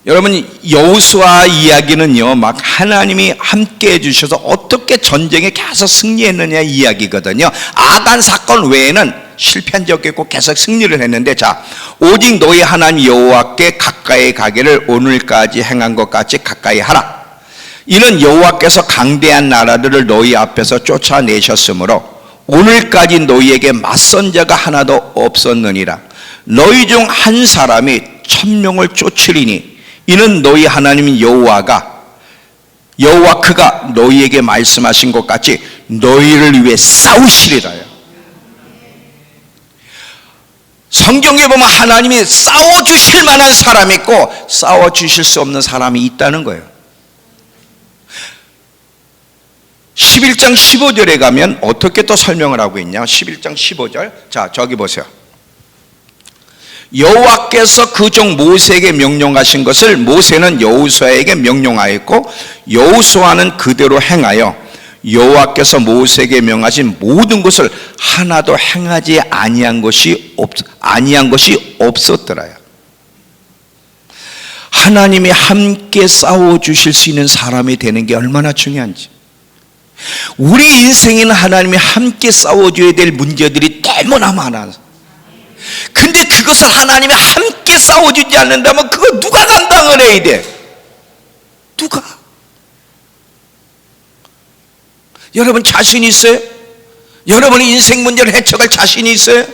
여러분 여호수아 이야기는요 막 하나님이 함께 해주셔서 어떻게 전쟁에 계속 승리했느냐 이야기거든요. 아간 사건 외에는 실패한 적이 없고 계속 승리를 했는데, 자 오직 너희 하나님 여호와께 가까이 가기를 오늘까지 행한 것 같이 가까이 하라. 이는 여호와께서 강대한 나라들을 너희 앞에서 쫓아내셨으므로 오늘까지 너희에게 맞선 자가 하나도 없었느니라. 너희 중 한 사람이 1000명을 쫓으리니 이는 너희 하나님 여호와 그가 너희에게 말씀하신 것 같이 너희를 위해 싸우시리라요. 성경에 보면 하나님이 싸워주실 만한 사람이 있고 싸워주실 수 없는 사람이 있다는 거예요. 11장 15절에 가면 어떻게 또 설명을 하고 있냐. 11장 15절, 자 저기 보세요. 여호와께서 그 종 모세에게 명령하신 것을 모세는 여호수아에게 명령하였고 여호수아는 그대로 행하여 여호와께서 모세에게 명하신 모든 것을 하나도 행하지 아니한 것이 없었더라요. 하나님이 함께 싸워주실 수 있는 사람이 되는 게 얼마나 중요한지. 우리 인생에는 하나님이 함께 싸워줘야 될 문제들이 너무나 많아요. 근데 그것을 하나님이 함께 싸워주지 않는다면 그거 누가 감당을 해야 돼? 누가? 여러분 자신 있어요? 여러분이 인생 문제를 해쳐갈 자신이 있어요?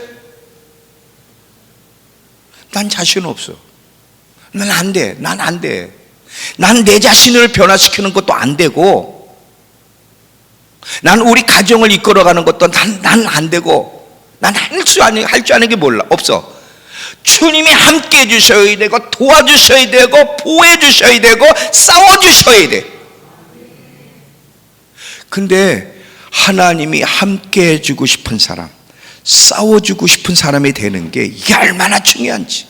난 자신 없어. 난 안 돼. 난 안 돼. 난 내 자신을 변화시키는 것도 안 되고, 난 우리 가정을 이끌어가는 것도 난 안 되고, 난 할 줄 아는 게 몰라. 없어. 주님이 함께 해주셔야 되고 도와주셔야 되고 보호해 주셔야 되고 싸워주셔야 돼. 근데 하나님이 함께 해주고 싶은 사람, 싸워주고 싶은 사람이 되는 게 이게 얼마나 중요한지.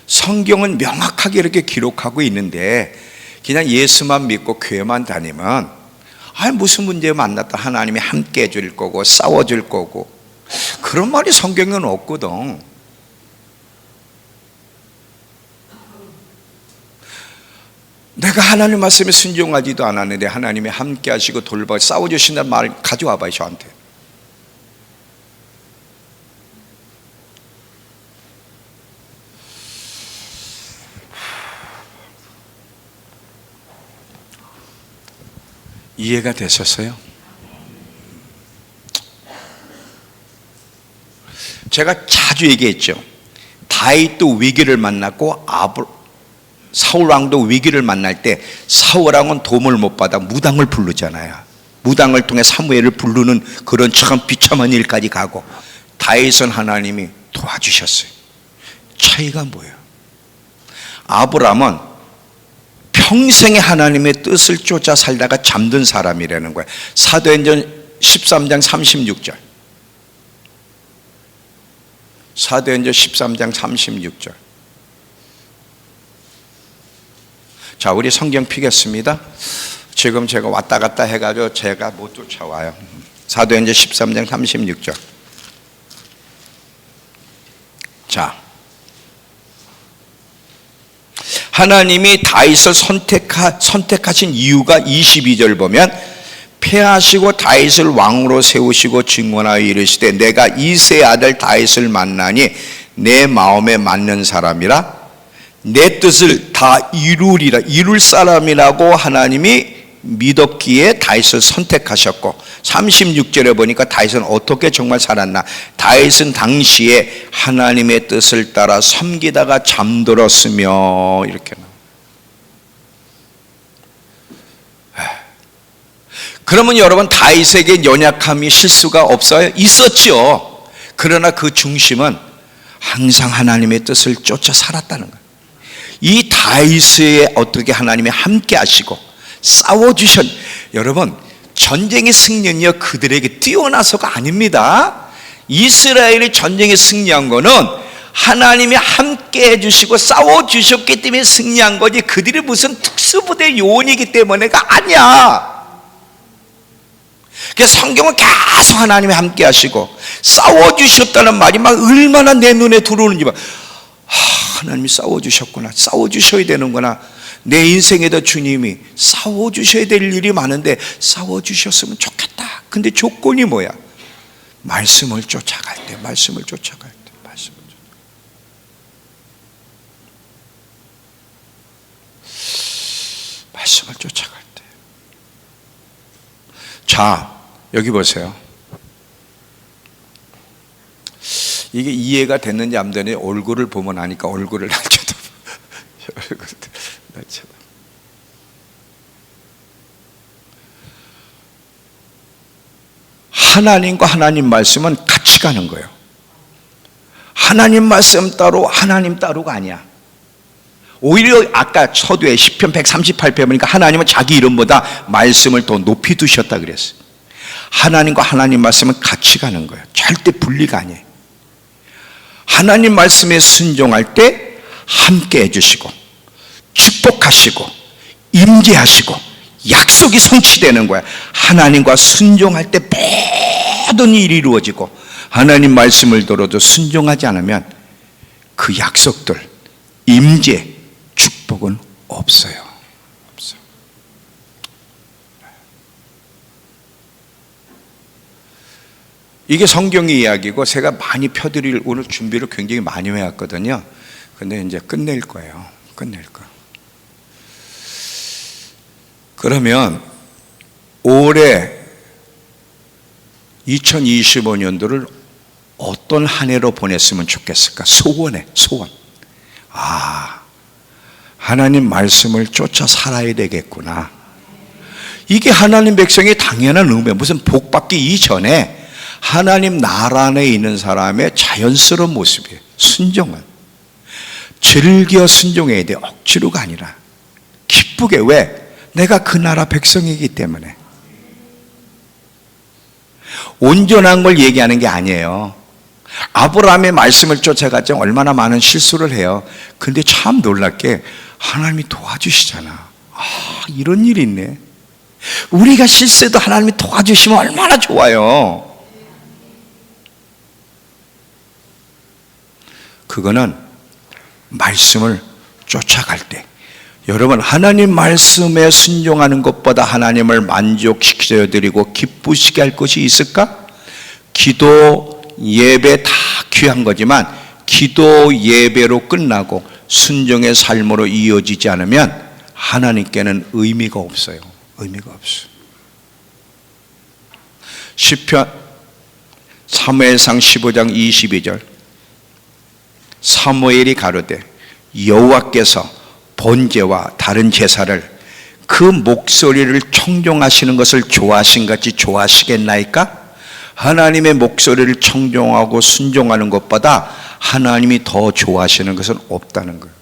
성경은 명확하게 이렇게 기록하고 있는데 그냥 예수만 믿고 교회만 다니면 무슨 문제 만났다 하나님이 함께 해줄 거고 싸워줄 거고 그런 말이 성경에는 없거든. 내가 하나님 말씀에 순종하지도 않았는데 하나님이 함께 하시고 돌봐 싸워주신다는 말 가져와봐요 저한테. 이해가 되셨어요? 제가 자주 얘기했죠. 다윗도 위기를 만났고 사울왕도 위기를 만날 때 사울왕은 도움을 못 받아 무당을 부르잖아요. 무당을 통해 사무엘을 부르는 그런 참 비참한 일까지 가고, 다윗은 하나님이 도와주셨어요. 차이가 뭐예요? 아브라함은 평생에 하나님의 뜻을 쫓아 살다가 잠든 사람이라는 거예요. 사도행전 13장 36절. 사도행전 13장 36절. 자, 우리 성경 피겠습니다. 지금 제가 왔다 갔다 해가지고 제가 못 쫓아와요. 사도행전 13장 36절. 자, 하나님이 다윗을 선택하신 이유가 22절 보면 패하시고 다윗을 왕으로 세우시고 증언하여 이르시되 내가 이새의 아들 다윗을 만나니 내 마음에 맞는 사람이라 내 뜻을 다 이룰 사람이라고 하나님이 믿었기에 다윗을 선택하셨고 36절에 보니까 다윗은 어떻게 정말 살았나. 다윗은 당시에 하나님의 뜻을 따라 섬기다가 잠들었으며 이렇게 나와요. 그러면 여러분 다윗에게 연약함이 실수가 없어요? 있었죠. 그러나 그 중심은 항상 하나님의 뜻을 쫓아 살았다는 거예요. 이 다윗에 어떻게 하나님이 함께 하시고 싸워주셨. 여러분 전쟁의 승리는요 그들에게 뛰어나서가 아닙니다. 이스라엘이 전쟁에 승리한 거는 하나님이 함께 해주시고 싸워주셨기 때문에 승리한 거지 그들이 무슨 특수부대 요원이기 때문에가 아니야. 그래서 성경은 계속 하나님이 함께 하시고 싸워주셨다는 말이 막 얼마나 내 눈에 들어오는지 막 하나님이 싸워주셨구나, 싸워주셔야 되는구나. 내 인생에도 주님이 싸워주셔야 될 일이 많은데 싸워주셨으면 좋겠다. 근데 조건이 뭐야? 말씀을 쫓아갈 때, 말씀을 쫓아갈 때, 말씀을 쫓아갈 때. 자, 여기 보세요. 이게 이해가 됐는지 안 되는지 얼굴을 보면 아니까 얼굴을 날 쳐다봐. 하나님과 하나님 말씀은 같이 가는 거예요. 하나님 말씀 따로 하나님 따로가 아니야. 오히려 아까 서두에 시편 138편 보니까 하나님은 자기 이름보다 말씀을 더 높이 두셨다 그랬어요. 하나님과 하나님 말씀은 같이 가는 거예요. 절대 분리가 아니에요. 하나님 말씀에 순종할 때 함께 해주시고 축복하시고 임재하시고 약속이 성취되는 거야. 하나님과 순종할 때 모든 일이 이루어지고 하나님 말씀을 들어도 순종하지 않으면 그 약속들, 임재, 축복은 없어요. 이게 성경의 이야기고 제가 많이 펴드릴 오늘 준비를 굉장히 많이 해왔거든요. 근데 이제 끝낼 거예요. 끝낼 거. 그러면 올해 2025년도를 어떤 한 해로 보냈으면 좋겠을까? 소원. 하나님 말씀을 쫓아 살아야 되겠구나. 이게 하나님 백성의 당연한 의무예요. 무슨 복 받기 이전에 하나님 나라 안에 있는 사람의 자연스러운 모습이에요. 순종은 즐겨 순종해야 돼. 억지로가 아니라 기쁘게. 왜? 내가 그 나라 백성이기 때문에. 온전한 걸 얘기하는 게 아니에요. 아브라함의 말씀을 쫓아가지 얼마나 많은 실수를 해요. 근데 참 놀랍게 하나님이 도와주시잖아. 이런 일이 있네. 우리가 실수해도 하나님이 도와주시면 얼마나 좋아요. 그거는 말씀을 쫓아갈 때. 여러분 하나님 말씀에 순종하는 것보다 하나님을 만족시켜 드리고 기쁘시게 할 것이 있을까? 기도 예배 다 귀한 거지만 기도 예배로 끝나고 순종의 삶으로 이어지지 않으면 하나님께는 의미가 없어요. 의미가 없어요. 시편 사무엘상 15장 22절 사무엘이 가로되 여호와께서 번제와 다른 제사를 그 목소리를 청종하시는 것을 좋아하신 같이 좋아하시겠나이까? 하나님의 목소리를 청종하고 순종하는 것보다 하나님이 더 좋아하시는 것은 없다는 거예요.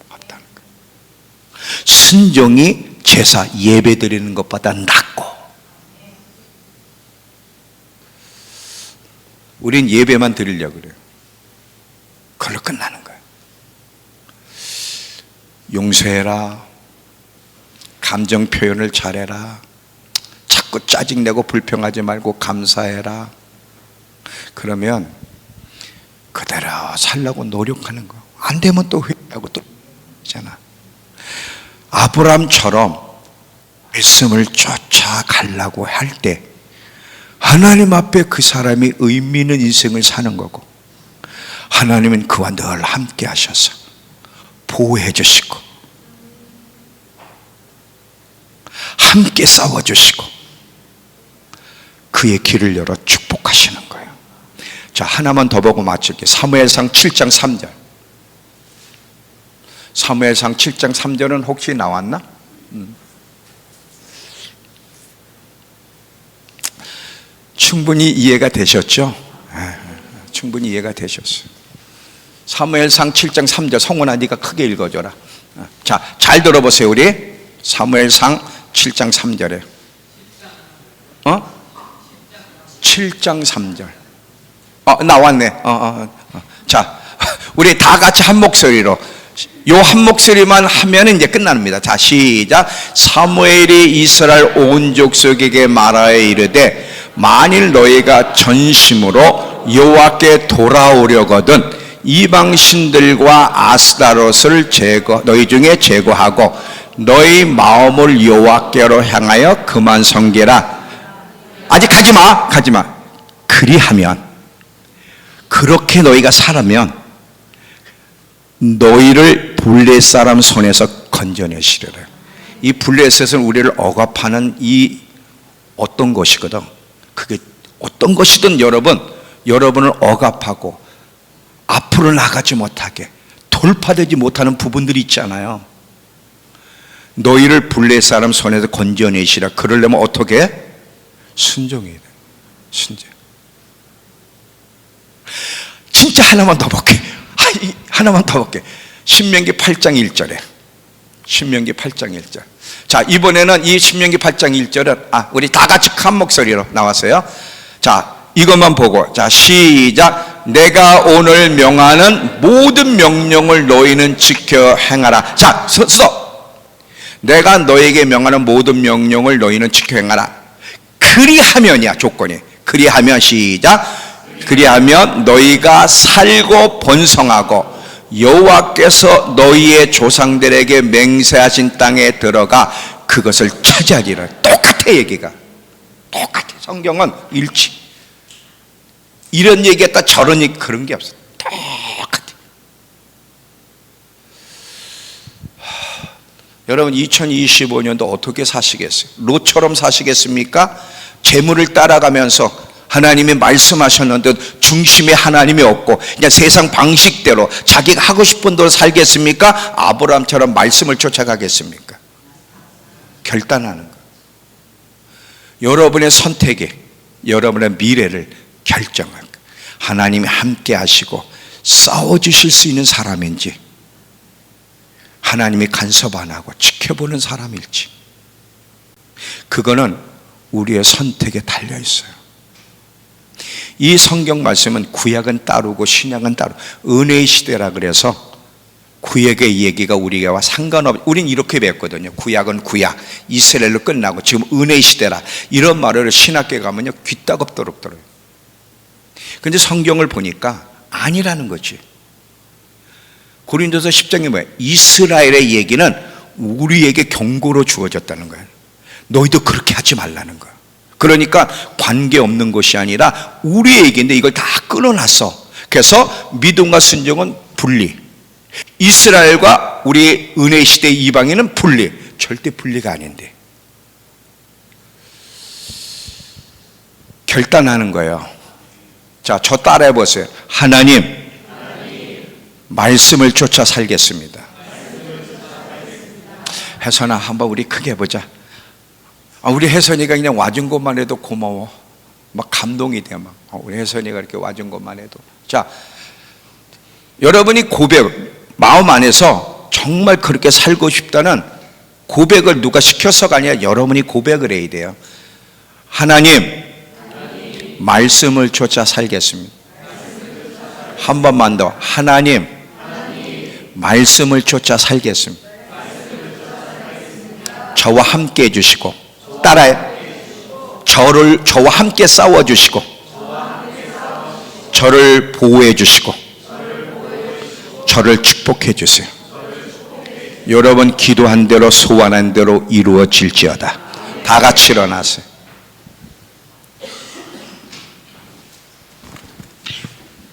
없다는 거예요. 순종이 제사 예배 드리는 것보다 낫고, 우린 예배만 드리려고 그래요. 그걸로 끝나는 거예요. 용서해라, 감정 표현을 잘해라, 자꾸 짜증내고 불평하지 말고 감사해라. 그러면 그대로 살려고 노력하는 거. 안 되면 또 회개하고 또 있잖아. 아브라함처럼 말씀을 쫓아가려고 할 때 하나님 앞에 그 사람이 의미 있는 인생을 사는 거고, 하나님은 그와 늘 함께 하셔서 보호해 주시고 함께 싸워주시고 그의 길을 열어 축복하시는 거예요. 자, 하나만 더 보고 마칠게요. 사무엘상 7장 3절. 사무엘상 7장 3절은 혹시 나왔나? 충분히 이해가 되셨죠? 충분히 이해가 되셨어요. 사무엘상 7장 3절. 성훈아, 네가 크게 읽어줘라. 자, 잘 들어보세요. 우리 사무엘상 7장 3절에 7장 3절. 나왔네. 자, 우리 다 같이 한 목소리로, 요 한 목소리만 하면 이제 끝납니다. 자, 시작. 사무엘이 이스라엘 온 족속에게 말하여 이르되 만일 너희가 전심으로 여호와께 돌아오려거든 이방 신들과 아스타롯을 너희 중에 제거하고 너희 마음을 여호와께로 향하여 그만 섬기라. 아직 가지마. 그리하면, 그렇게 너희가 살아면 너희를 블레셋 사람 손에서 건져내시리라. 이 블레셋은 우리를 억압하는 이 어떤 것이거든. 그게 어떤 것이든 여러분을 억압하고 앞으로 나가지 못하게 돌파되지 못하는 부분들이 있잖아요. 너희를 블레셋 사람 손에서 건져내시라. 그러려면 어떻게? 순종해야 돼. 순종. 진짜 하나만 더 볼게. 하나만 더 볼게. 신명기 8장 1절에. 신명기 8장 1절. 자, 이번에는 이 신명기 8장 1절은 우리 다 같이 한 목소리로 나왔어요. 자, 이것만 보고, 자, 시작. 내가 오늘 명하는 모든 명령을 너희는 지켜 행하라. 자, 스톱. 내가 너에게 명하는 모든 명령을 너희는 지켜 행하라. 그리하면이야, 조건이. 그리하면, 시작. 그리하면 너희가 살고 번성하고 여호와께서 너희의 조상들에게 맹세하신 땅에 들어가 그것을 차지하리라. 똑같아, 얘기가. 똑같아. 성경은 일치. 이런 얘기했다 저런 얘기, 그런 게 없어. 똑같아. 여러분, 2025년도 어떻게 사시겠어요? 롯처럼 사시겠습니까? 재물을 따라가면서 하나님이 말씀하셨는 듯 중심에 하나님이 없고 그냥 세상 방식대로 자기가 하고 싶은 대로 살겠습니까? 아브라함처럼 말씀을 쫓아가겠습니까? 결단하는 거. 여러분의 선택이 여러분의 미래를 결정할 거. 하나님이 함께 하시고 싸워주실 수 있는 사람인지, 하나님이 간섭 안 하고 지켜보는 사람일지, 그거는 우리의 선택에 달려 있어요. 이 성경 말씀은 구약은 따르고 신약은 따르고, 은혜의 시대라 그래서 구약의 얘기가 우리와 상관없. 우린 이렇게 배웠거든요. 구약은 구약, 이스라엘로 끝나고 지금 은혜의 시대라. 이런 말을 신학교에 가면요 귀따갑도록 들어요. 근데 성경을 보니까 아니라는 거지. 고린도서 10장에 뭐예요? 이스라엘의 얘기는 우리에게 경고로 주어졌다는 거예요. 너희도 그렇게 하지 말라는 거예요. 그러니까 관계없는 것이 아니라 우리의 얘기인데 이걸 다 끊어놨어. 그래서 믿음과 순종은 분리, 이스라엘과 우리 은혜 시대 이방인은 분리. 절대 분리가 아닌데 결단하는 거예요. 자, 저 따라해 보세요. 하나님, 말씀을 쫓아 살겠습니다. 혜선아, 한번 우리 크게 해보자. 우리 혜선이가 그냥 와준 것만 해도 고마워. 막 감동이 돼. 막 우리 혜선이가 이렇게 와준 것만 해도. 자, 여러분이 마음 안에서 정말 그렇게 살고 싶다는 고백을 누가 시켜서가 아니라 여러분이 고백을 해야 돼요. 하나님, 말씀을 쫓아 살겠습니다. 한 번만 더. 하나님, 말씀을 쫓아 살겠습니다. 저와 함께 해주시고, 따라해. 저와 함께 싸워주시고, 저를 보호해 주시고, 저를 축복해 주세요. 여러분 기도한 대로 소원한 대로 이루어질지어다. 다 같이 일어나세요.